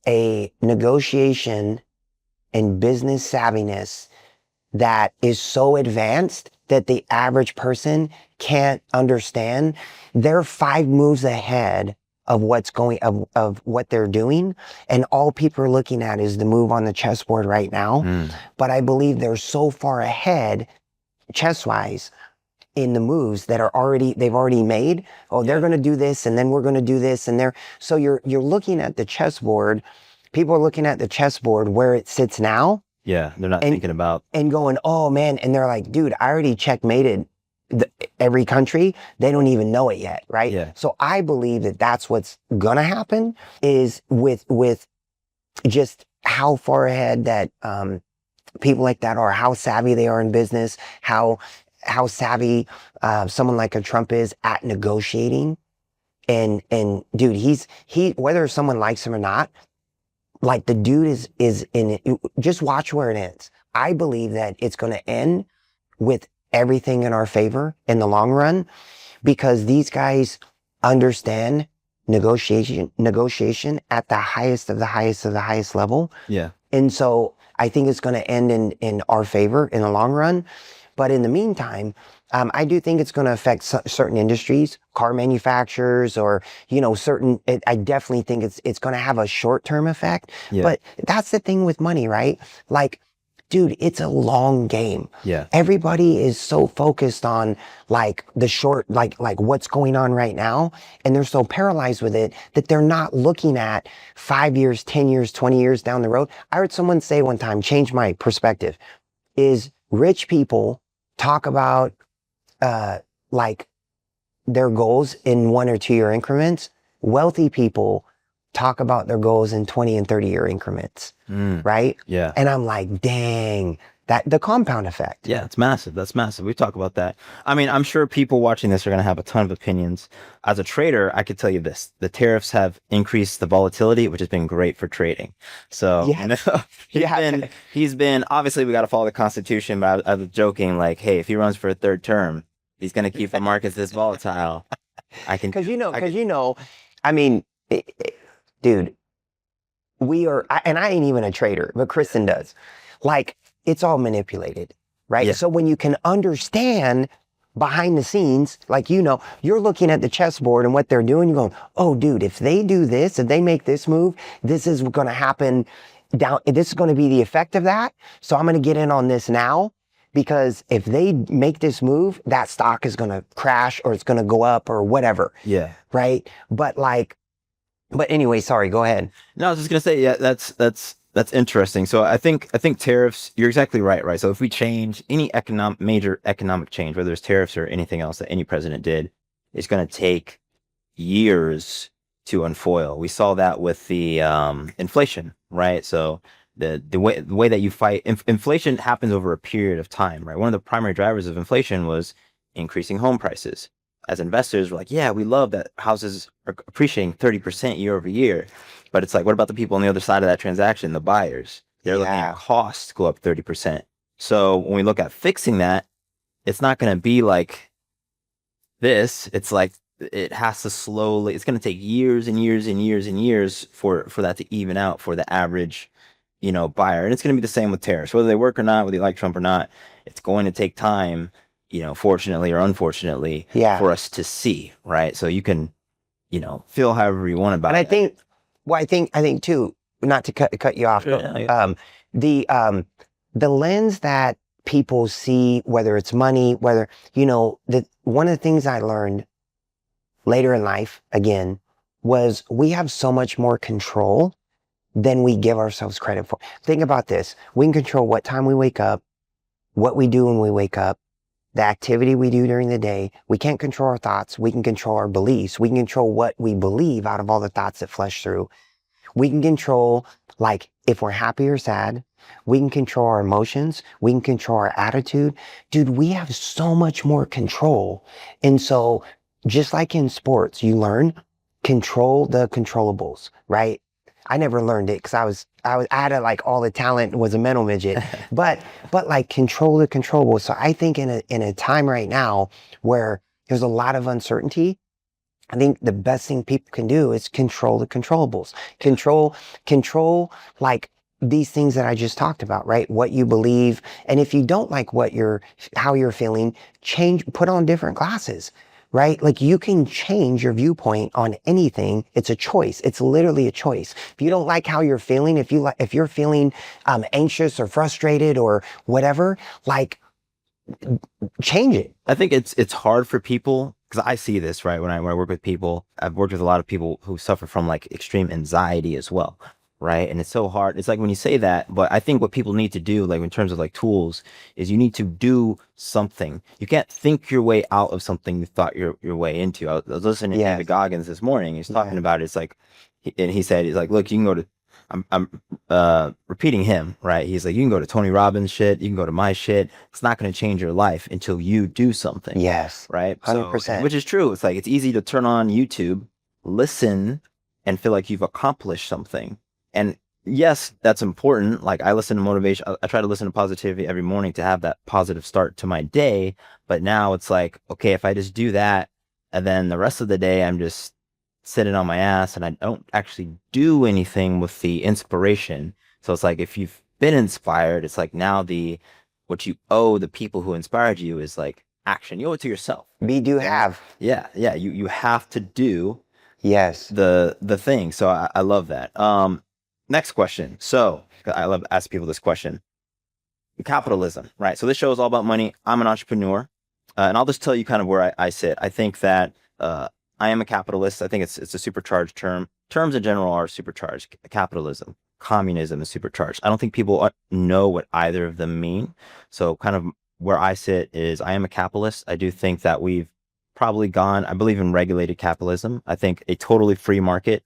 a negotiation and business savviness that is so advanced that the average person can't understand. They're 5 moves ahead of what's going of what they're doing, and all people are looking at is the move on the chessboard right now. But I believe they're so far ahead chess wise in the moves that they've already made. Oh, they're going to do this, and then we're going to do this, and so you're looking at the chessboard. People are looking at the chessboard where it sits now. Yeah, they're not thinking about and going, oh man, and they're like, dude, I already checkmated every country. They don't even know it yet, right? Yeah. So I believe that that's what's gonna happen is with just how far ahead that people like that are, how savvy they are in business, how savvy someone like a Trump is at negotiating, and dude, he whether someone likes him or not. Like the dude is in it. Just watch where it ends. I believe that it's going to end with everything in our favor in the long run, because these guys understand negotiation at the highest of the highest level. Yeah. And so I think it's going to end in our favor in the long run. But in the meantime, I do think it's going to affect certain industries, car manufacturers, or, you know, I definitely think it's going to have a short-term effect. Yeah. But that's the thing with money, right? Like, dude, it's a long game. Yeah. Everybody is so focused on like the short, like what's going on right now. And they're so paralyzed with it that they're not looking at 5 years, 10 years, 20 years down the road. I heard someone say one time, change my perspective, is rich people talk about like their goals in 1 or 2 year increments. Wealthy people talk about their goals in 20 and 30 year increments, right? Yeah. And I'm like, dang, that the compound effect. Yeah, it's massive. That's massive. We talk about that. I mean, I'm sure people watching this are going to have a ton of opinions. As a trader, I could tell you this: the tariffs have increased the volatility, which has been great for trading. So, he's been obviously we got to follow the Constitution. But I was joking, like, hey, if he runs for a 3rd term, he's going to keep the markets this volatile. Because I mean, dude, and I ain't even a trader, but Kristen does. Like, it's all manipulated, right? Yeah. So when you can understand behind the scenes, like, you know, you're looking at the chessboard and what they're doing, you're going, oh, dude, if they do this, if they make this move, this is going to happen this is going to be the effect of that. So I'm going to get in on this now, because if they make this move, that stock is going to crash or it's going to go up or whatever. Yeah. Right. But anyway, sorry, go ahead. No, I was just going to say, yeah, that's interesting. So I think tariffs, you're exactly right? So if we change any major economic change, whether it's tariffs or anything else that any president did, it's going to take years to unfoil. We saw that with the inflation, right? So the way that you fight inflation happens over a period of time, right? One of the primary drivers of inflation was increasing home prices. As investors, we're like, yeah, we love that houses are appreciating 30% year over year. But it's like, what about the people on the other side of that transaction, the buyers? They're looking at costs go up 30%. So when we look at fixing that, it's not going to be like this. It's like it has to slowly, it's going to take years and years and years and years for that to even out for the average, you know, buyer. And it's going to be the same with tariffs, whether they work or not, whether you like Trump or not. It's going to take time, you know, fortunately or unfortunately, for us to see, right? So you can, you know, feel however you want about it. And I think too, not to cut you off, the lens that people see, whether it's money, whether, you know, one of the things I learned later in life, again, was we have so much more control than we give ourselves credit for. Think about this. We can control what time we wake up, what we do when we wake up, the activity we do during the day. We can't control our thoughts. We can control our beliefs. We can control what we believe out of all the thoughts that flush through. We can control, like, if we're happy or sad. We can control our emotions. We can control our attitude. Dude, we have so much more control. And so just like in sports, you learn control the controllables, right? I never learned it because I had like all the talent, was a mental midget, but like control the controllables. So I think in a time right now where there's a lot of uncertainty, I think the best thing people can do is control the controllables. Control like these things that I just talked about, right? What you believe. And if you don't like how you're feeling, put on different glasses, right? Like you can change your viewpoint on anything. It's a choice. It's literally a choice. If you don't like how you're feeling, if you're feeling anxious or frustrated or whatever, like change it. I think it's hard for people because I see this, right? When I work with people, I've worked with a lot of people who suffer from like extreme anxiety as well, right? And it's so hard. It's like when you say that, but I think what people need to do, like in terms of like tools, is you need to do something. You can't think your way out of something you thought your way into. I was listening to David Goggins this morning. He's talking about it. It's like, and he said, he's like, look, you can go to, I'm repeating him, right? He's like, you can go to Tony Robbins shit, you can go to my shit. It's not going to change your life until you do something. Yes. Right. 100%. So, which is true. It's like, it's easy to turn on YouTube, listen, and feel like you've accomplished something. And yes, that's important. Like I listen to motivation. I try to listen to positivity every morning to have that positive start to my day. But now it's like, okay, if I just do that and then the rest of the day, I'm just sitting on my ass and I don't actually do anything with the inspiration. So it's like, if you've been inspired, it's like now what you owe the people who inspired you is like action. You owe it to yourself. Have. Yeah. You have to do the thing. So I love that. Next question. So I love to ask people this question. Capitalism, right? So this show is all about money. I'm an entrepreneur. And I'll just tell you kind of where I sit. I think that I am a capitalist. I think it's a supercharged term. Terms in general are supercharged. Capitalism, communism is supercharged. I don't think people know what either of them mean. So kind of where I sit is I am a capitalist. I do think that we've probably I believe in regulated capitalism. I think a totally free market,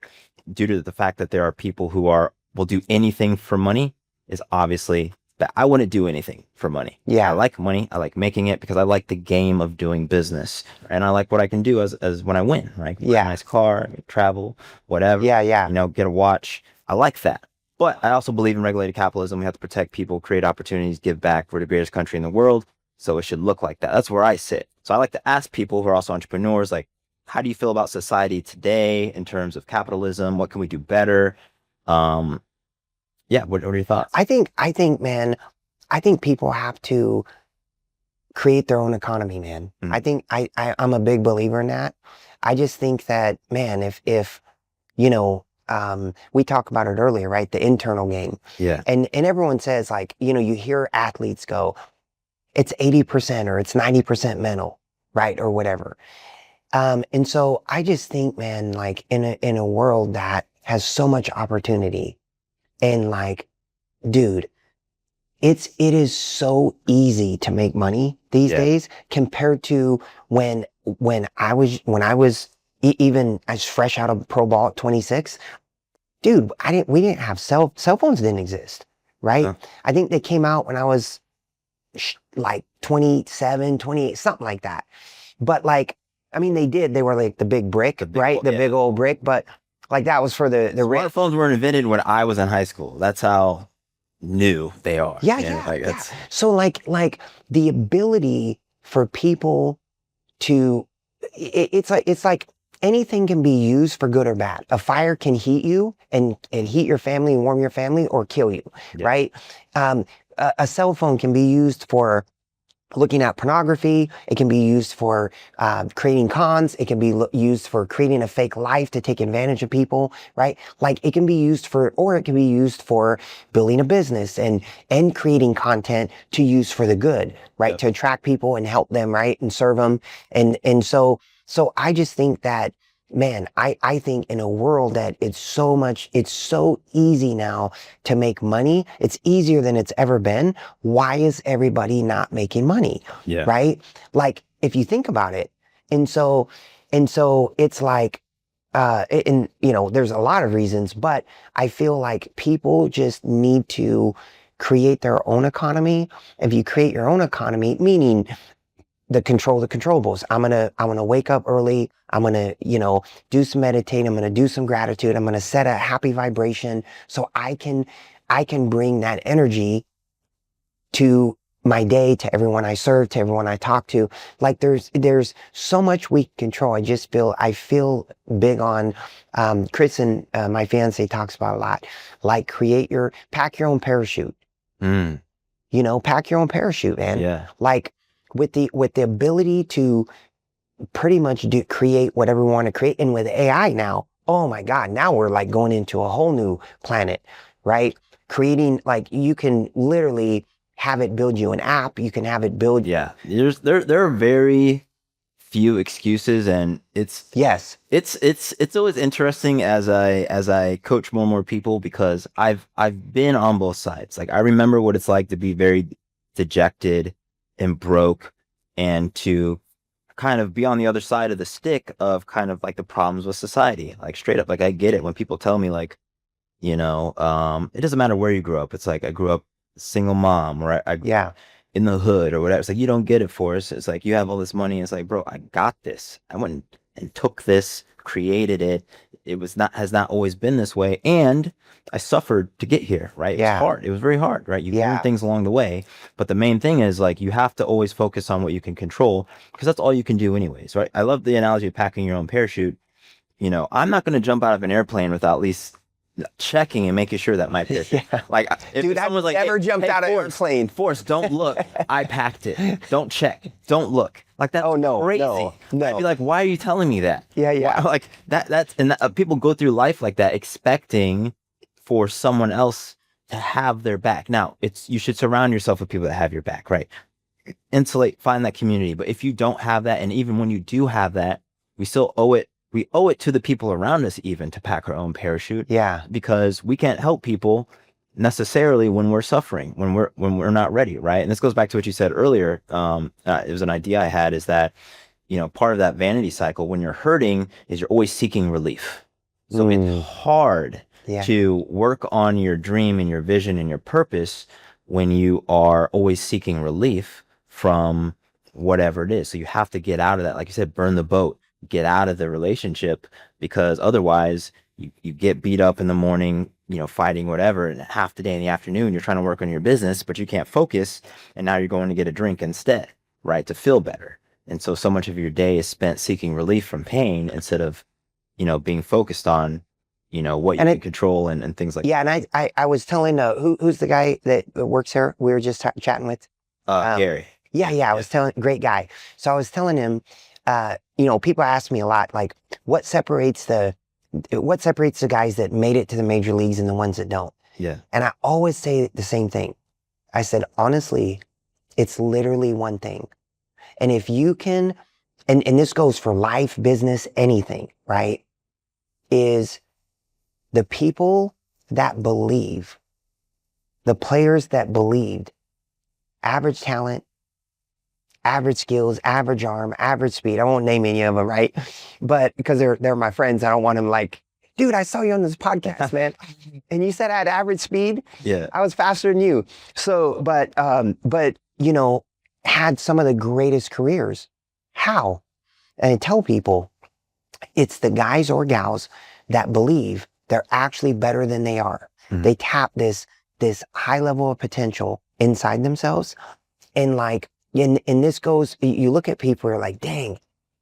due to the fact that there are people who will do anything for money, is obviously that I wouldn't do anything for money. Yeah. I like money. I like making it because I like the game of doing business. And I like what I can do as when I win, right? Buy a nice car, travel, whatever. Yeah. You know, get a watch. I like that. But I also believe in regulated capitalism. We have to protect people, create opportunities, give back. We're the greatest country in the world. So it should look like that. That's where I sit. So I like to ask people who are also entrepreneurs, like, how do you feel about society today in terms of capitalism? What can we do better? What are your thoughts? I think, man, people have to create their own economy, man. Mm-hmm. I think I'm a big believer in that. I just think that, man, if you know, we talked about it earlier, right? The internal game. Yeah. And everyone says, like, you know, you hear athletes go, it's 80% or it's 90% mental, right? Or whatever. And so I just think, man, like in a world that has so much opportunity, and like, dude, it is so easy to make money these days compared to when I was even as fresh out of pro ball at 26. Dude, we didn't have cell phones didn't exist, right? Huh. I think they came out when I was like 27, 28, something like that. But like, I mean, they were like the big brick, right? The big old brick, but like that was for the smartphones weren't invented when I was in high school. That's how new they are. Yeah. So like the ability for people to, it's like anything can be used for good or bad. A fire can heat you and heat your family and warm your family, or kill you, right? A cell phone can be used for looking at pornography. It can be used for creating cons. It can be used for creating a fake life to take advantage of people, right? Like it can be used for building a business and creating content to use for the good, right? To attract people and help them, right? And serve them. And so I just think that, man, I think in a world that it's so easy now to make money. It's easier than it's ever been. Why is everybody not making money? Yeah. Right? Like, if you think about it. And so it's like, there's a lot of reasons, but I feel like people just need to create their own economy. If you create your own economy, meaning the controllables. I'm gonna wake up early. I'm gonna, do some meditating. I'm gonna do some gratitude. I'm gonna set a happy vibration so I can bring that energy to my day, to everyone I serve, to everyone I talk to. Like there's so much we can control. I feel big on, Chris and my fiance talks about a lot, like pack your own parachute. Pack your own parachute, man. Yeah. Like with the ability to pretty much create whatever we want to create. And with AI now, oh my God, now we're like going into a whole new planet, right? Creating, like, you can literally have it build you an app. You can have it build. Yeah. There are very few excuses, and it's always interesting as I coach more and more people, because I've been on both sides. Like, I remember what it's like to be very dejected and broke, and to kind of be on the other side of the stick of kind of like the problems with society. Like, straight up, like, I get it when people tell me, like, it doesn't matter where you grew up. It's like, I grew up single mom, or I in the hood or whatever. It's like, you don't get it, for us. It's like, you have all this money. It's like, bro, I got this. I went and took this, created it. It has not always been this way. And I suffered to get here, right? It was hard. It was very hard, right? You learn things along the way. But the main thing is, like, you have to always focus on what you can control, because that's all you can do anyways, right? I love the analogy of packing your own parachute. I'm not going to jump out of an airplane without at least checking and making sure that my parachute. Like, if someone's like, never jumped out of an airplane. Forrest, don't look. I packed it. Don't check. Don't look. Like, that's crazy. No. I'd be like, why are you telling me that? Yeah. Why, like people go through life like that, expecting for someone else to have their back. Now, you should surround yourself with people that have your back, right? Insulate, find that community. But if you don't have that, and even when you do have that, we still owe it. We owe it to the people around us even to pack our own parachute. Yeah. Because we can't help people necessarily when we're suffering, when we're not ready, right? And this goes back to what you said earlier. It was an idea I had, is that, part of that vanity cycle, when you're hurting, is you're always seeking relief. So it's hard to work on your dream and your vision and your purpose when you are always seeking relief from whatever it is. So you have to get out of that. Like you said, burn the boat. Get out of the relationship, because otherwise you get beat up in the morning, fighting whatever, and half the day in the afternoon you're trying to work on your business, but you can't focus, and now you're going to get a drink instead, right, to feel better. And so much of your day is spent seeking relief from pain instead of being focused on what you can control and things like that. And I was telling who's the guy that works here, we were just chatting with, Gary. I was telling, great guy. So I was telling him, people ask me a lot, like, what separates the guys that made it to the major leagues and the ones that don't? Yeah. And I always say the same thing. I said, honestly, it's literally one thing. And if you can, and this goes for life, business, anything, right? Is the people that believe, the players that believed, average talent, average skills, average arm, average speed. I won't name any of them, right? But because they're my friends, I don't want them like, dude, I saw you on this podcast, man. And you said I had average speed. Yeah. I was faster than you. So, but had some of the greatest careers. How? And I tell people, it's the guys or gals that believe they're actually better than they are. Mm-hmm. They tap this high level of potential inside themselves. And like, and this goes, you look at people, you're like, dang,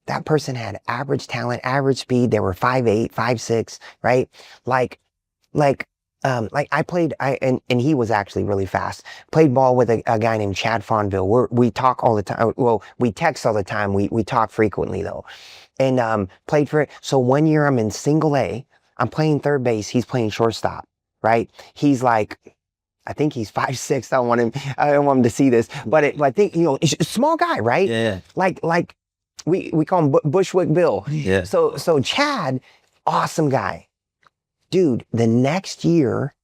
that person had average talent, average speed. They were 5'8", 5'6", right? Like I played, and he was actually really fast. Played ball with a guy named Chad Fonville. We talk all the time. Well, we text all the time. We talk frequently though. And played for it. So one year I'm in single A. I'm playing third base. He's playing shortstop, right? He's like, I think he's 5'6". I don't want him to see this, but I think, he's a small guy, right? Yeah. Like we call him Bushwick Bill. Yeah. So Chad, awesome guy. Dude, the next year,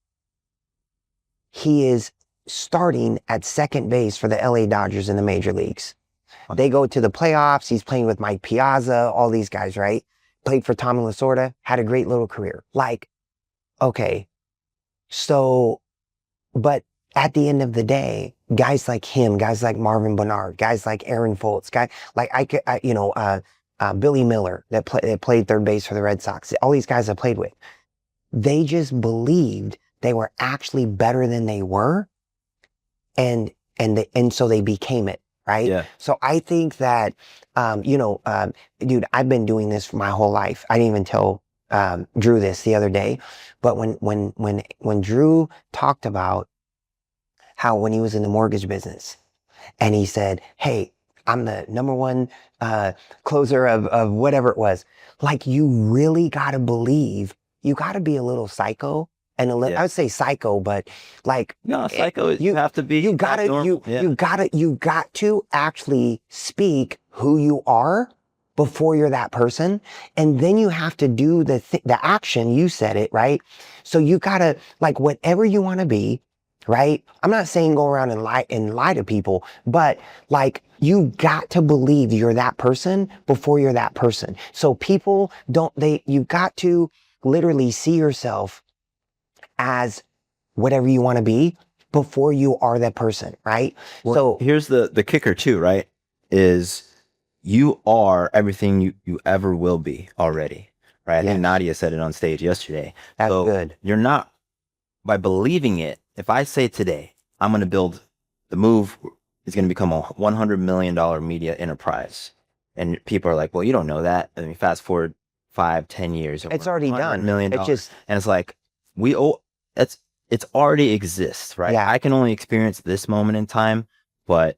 he is starting at second base for the LA Dodgers in the major leagues. They go to the playoffs. He's playing with Mike Piazza, all these guys, right? Played for Tommy Lasorda, had a great little career. Like, okay, so, but at the end of the day, guys like him, guys like Marvin Bernard, guys like Aaron Foltz, Billy Miller that played third base for the Red Sox, all these guys I played with, they just believed they were actually better than they were, and so they became it, right? Yeah. So I think that, dude, I've been doing this for my whole life. I didn't even tell Drew this the other day, but when Drew talked about how when he was in the mortgage business and he said, hey, I'm the number one closer of whatever it was, like, you really got to believe, you got to be a little psycho and I would say psycho, but like, no, psycho, you have to be, you got to actually speak who you are before you're that person. And then you have to do the action. You said it, right? So you gotta, like, whatever you want to be, right? I'm not saying go around and lie to people, but like, you got to believe you're that person before you're that person. So people you got to literally see yourself as whatever you want to be before you are that person, right? Well, so here's the kicker too, right? Is you are everything you ever will be already, right? I think Nadia said it on stage yesterday. That's good. You're not, by believing it, if I say today, I'm going to build, the move is going to become a $100 million media enterprise. And people are like, well, you don't know that. I mean, fast forward 5-10 years. It's already done. $100 million. It's just, and it's like, it's already exists, right? Yeah. I can only experience this moment in time, but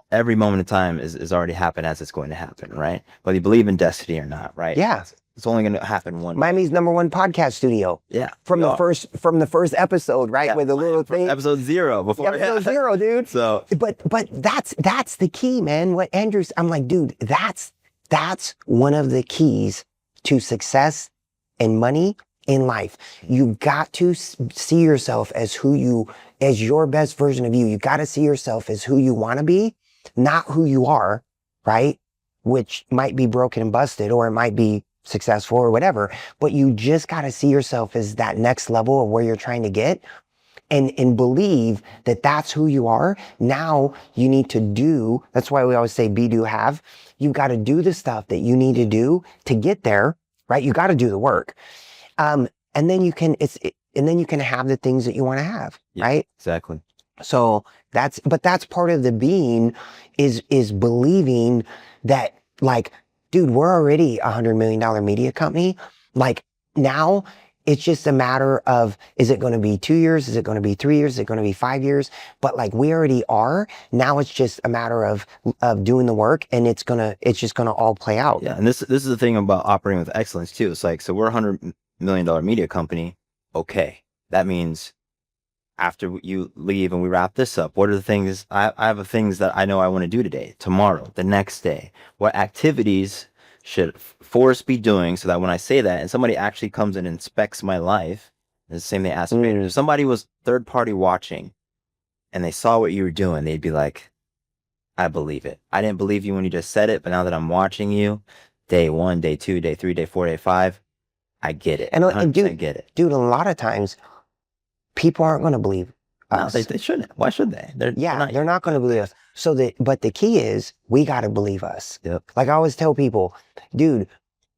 every moment in time is already happened as it's going to happen, right? Whether you believe in destiny or not, right? Yeah. It's only going to happen one. Miami's #1 podcast studio. Yeah. From the first episode, right? Yeah. With a little thing. Episode 0 before. Episode 0, dude. So, but that's the key, man. What Andrew's, I'm like, dude, that's one of the keys to success and money in life. You got to see yourself as as your best version of you. You got to see yourself as who you want to be, not who you are, right? Which might be broken and busted, or it might be successful or whatever, but you just got to see yourself as that next level of where you're trying to get, and believe that that's who you are. Now you need to do, that's why we always say be, do, have. You've got to do the stuff that you need to do to get there, right? You got to do the work. And then you can have the things that you want to have, right? Exactly. So that's part of the being is believing that, like, dude, we're already a $100 million media company. Like, now it's just a matter of, is it going to be 2 years? Is it going to be 3 years? Is it going to be 5 years? But like, we already are. Now it's just a matter of doing the work, and it's just gonna all play out. Yeah. And this is the thing about operating with excellence too. It's like, so we're a $100 million media company. Okay. That means after you leave and we wrap this up, what are the things I have the things that I know I want to do today, tomorrow, the next day? What activities should Forrest be doing so that when I say that and somebody actually comes and inspects my life, the same they ask me, if somebody was third party watching and they saw what you were doing, they'd be like, I believe it. I didn't believe you when you just said it, but now that I'm watching you, day 1, day 2, day 3, day 4, day 5, I get it. And dude, get it. Dude, a lot of times people aren't going to believe us. No, they shouldn't. Why should they? They're not going to believe us. But the key is, we got to believe us. Yep. Like I always tell people, dude,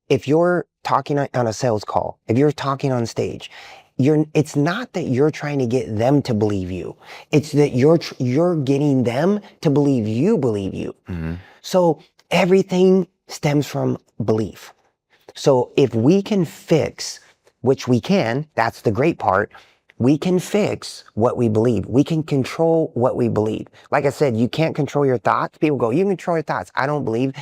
if you're talking on a sales call, if you're talking on stage, it's not that you're trying to get them to believe you. It's that you're getting them to believe you believe you. Mm-hmm. So everything stems from belief. So if we can fix, which we can, that's the great part, we can fix what we believe. We can control what we believe. Like I said, you can't control your thoughts. People go, you can control your thoughts. I believe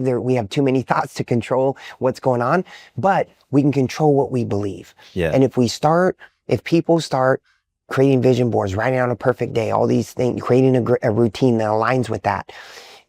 that we have too many thoughts to control what's going on, but we can control what we believe. Yeah. And if people start creating vision boards, writing out a perfect day, all these things, creating a routine that aligns with that,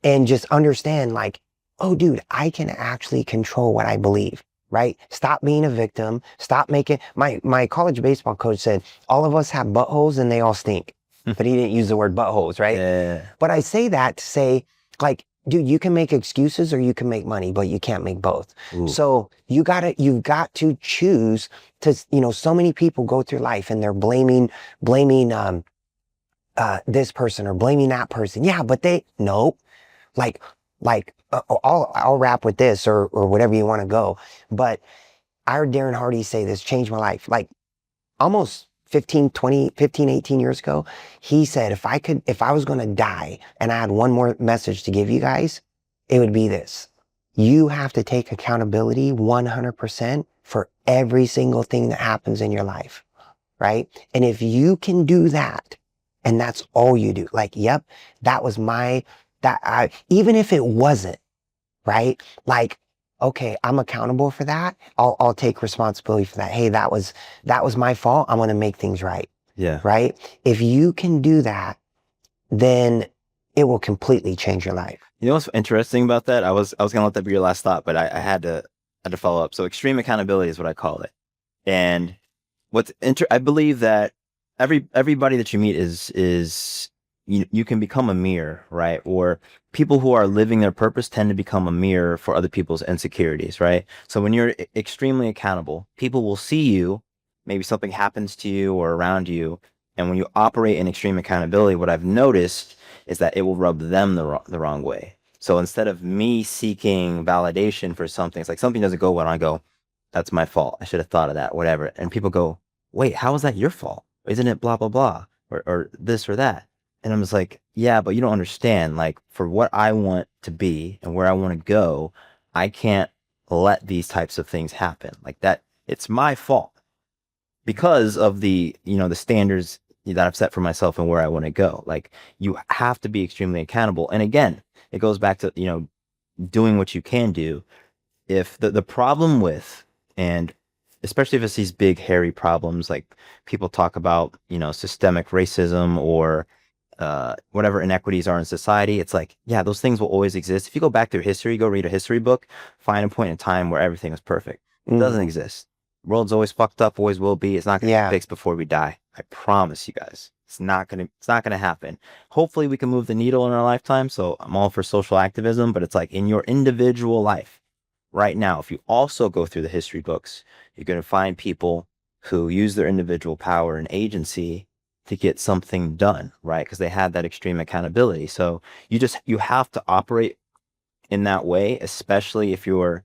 and just understand, like, oh, dude, I can actually control what I believe. Right? Stop being a victim. Stop making, my college baseball coach said, all of us have buttholes and they all stink. But he didn't use the word buttholes, right? Yeah. But I say that to say, like, dude, you can make excuses or you can make money, but you can't make both. Ooh. So you've got to choose to, so many people go through life and they're blaming this person or blaming that person. Yeah, but nope. I'll wrap with this or whatever you want to go. But I heard Darren Hardy say this changed my life. Like almost 18 years ago, he said, if I was going to die and I had one more message to give you guys, it would be this. You have to take accountability 100% for every single thing that happens in your life, right? And if you can do that, and that's all you do, like, yep, that was even if it wasn't, right? Like, okay, I'm accountable for that. I'll take responsibility for that. Hey, that was my fault. I'm going to make things right. Yeah. Right. If you can do that, then it will completely change your life. You know what's interesting about that? I was going to let that be your last thought, but I had to follow up. So extreme accountability is what I call it. And I believe that everybody that you meet is you can become a mirror, right? Or people who are living their purpose tend to become a mirror for other people's insecurities, right? So when you're extremely accountable, people will see you, maybe something happens to you or around you. And when you operate in extreme accountability, what I've noticed is that it will rub them the wrong way. So instead of me seeking validation for something, it's like something doesn't go well, and I go, that's my fault. I should have thought of that, whatever. And people go, wait, how is that your fault? Isn't it blah, blah, blah, or this or that? And I'm just like, yeah, but you don't understand. Like, for what I want to be and where I want to go, I can't let these types of things happen. Like that, it's my fault because of the standards that I've set for myself and where I want to go. Like, you have to be extremely accountable. And again, it goes back to, doing what you can do. If the problem with, and especially if it's these big, hairy problems, like people talk about, systemic racism or whatever inequities are in society, it's like, yeah, those things will always exist. If you go back through history, go read a history book, find a point in time where everything was perfect. It doesn't exist. The world's always fucked up, always will be. It's not going to be fixed before we die. I promise you guys. It's not gonna happen. Hopefully we can move the needle in our lifetime. So I'm all for social activism, but it's like in your individual life right now, if you also go through the history books, you're going to find people who use their individual power and agency to get something done, right? Because they had that extreme accountability. So you have to operate in that way, especially if you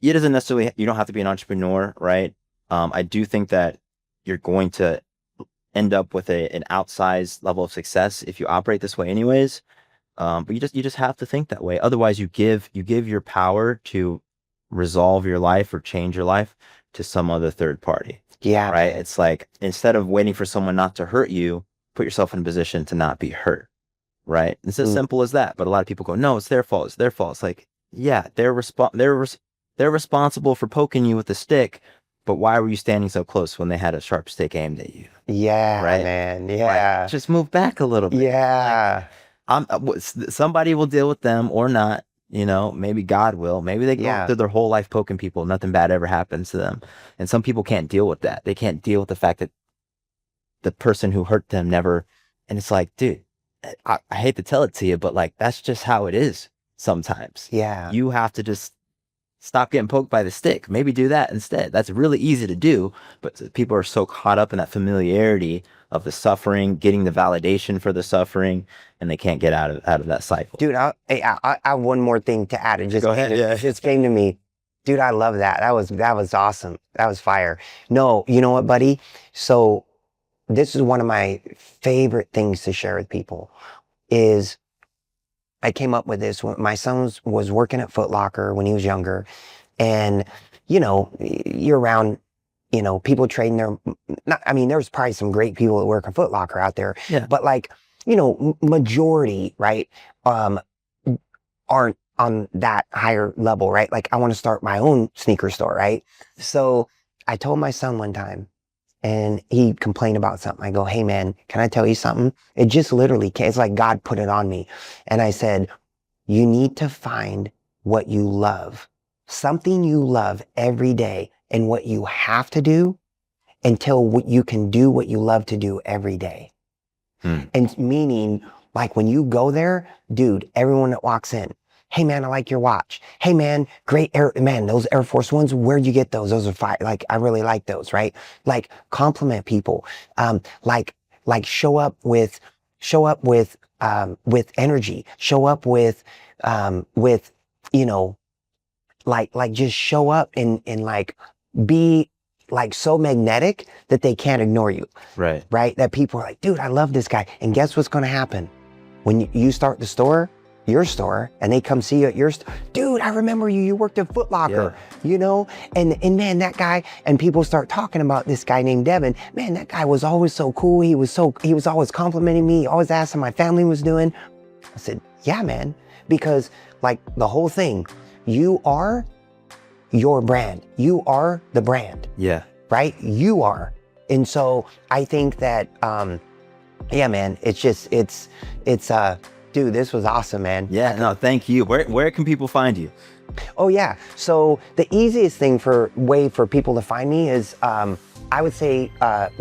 don't have to be an entrepreneur, right? I do think that you're going to end up with an outsized level of success if you operate this way anyways. But you just have to think that way. Otherwise you give your power to resolve your life or change your life to some other third party. Yeah. Right. It's like, instead of waiting for someone not to hurt you, put yourself in a position to not be hurt. Right. It's as simple as that. But a lot of people go, no, it's their fault. It's their fault. It's like, yeah, they're responsible for poking you with a stick. But why were you standing so close when they had a sharp stick aimed at you? Yeah, right? Man. Yeah. Like, just move back a little bit. Yeah. Like, somebody will deal with them or not. Maybe God will. Maybe they go through their whole life poking people. Nothing bad ever happens to them. And some people can't deal with that. They can't deal with the fact that the person who hurt them never. And it's like, dude, I hate to tell it to you, but like, that's just how it is sometimes. Yeah. You have to just stop getting poked by the stick. Maybe do that instead. That's really easy to do, but people are so caught up in that familiarity of the suffering, getting the validation for the suffering, and they can't get out of that cycle. Dude, I have one more thing to add. Go ahead. It just came to me. Dude, I love that. That was awesome. That was fire. No, you know what, buddy? So this is one of my favorite things to share with people is I came up with this when my son was working at Foot Locker when he was younger. And, you're around, people trading there's probably some great people that work at Foot Locker out there. Yeah. But like, majority, right, aren't on that higher level, right? Like, I want to start my own sneaker store, right? So I told my son one time, and he complained about something. I go, hey man, can I tell you something? It just literally came. It's like God put it on me. And I said, you need to find what you love, something you love every day, and what you have to do until you can do what you love to do every day. And meaning, like, when you go there, dude, everyone that walks in, hey man, I like your watch. Hey man, those Air Force Ones, where'd you get those? Those are fire. Like, I really like those, right? Like, compliment people. Like show up with show up with energy, show up with, you know, like just show up and like be like so magnetic that they can't ignore you. Right. Right. That people are like, dude, I love this guy. And guess what's going to happen when you start the store, your store, and they come see you at your store? Dude, I remember you worked at Foot Locker, you know, and man, that guy, and people start talking about this guy named Devin. Man, that guy was always so cool. He was always complimenting me, always asked how my family was doing. I said, yeah, man, because like the whole thing, you are your brand. You are the brand. Yeah. Right? You are. And so I think that, yeah, man, it's dude, this was awesome, man. Yeah, no, thank you. Where can people find you? Oh yeah. So the easiest way for people to find me is, I would say,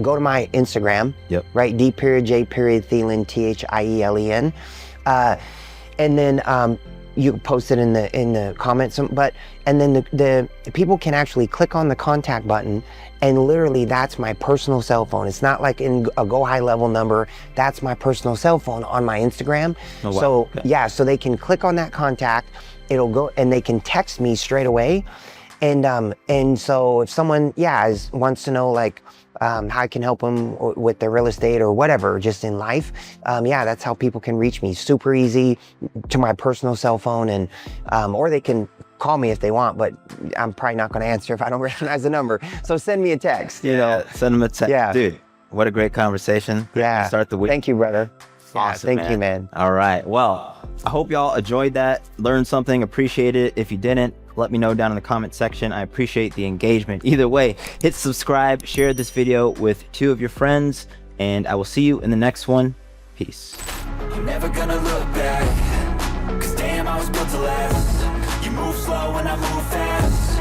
go to my Instagram. Yep. Right? D.J.Thielen, Thielen. And then, you can post it in the comments, and then the people can actually click on the contact button, and literally that's my personal cell phone. It's not like in a Go High Level number. That's my personal cell phone on my Instagram. Oh, wow. So okay. Yeah, so they can click on that contact. It'll go, and they can text me straight away. And so if someone wants to know like how I can help them with their real estate or whatever, just in life, that's how people can reach me. Super easy, to my personal cell phone, and or they can call me if they want, but I'm probably not going to answer if I don't recognize the number. So send me a text. You know, send them a text. Yeah, dude, what a great conversation. Yeah, start the week. Thank you, brother. Awesome, thank you, man. All right, well, I hope y'all enjoyed that, learned something, appreciate it. If you didn't, let me know down in the comment section. I appreciate the engagement. Either way, hit subscribe, share this video with 2 of your friends, and I will see you in the next one. Peace. I'm never gonna look back, 'cause damn, I was built to last. You move slow and I move fast.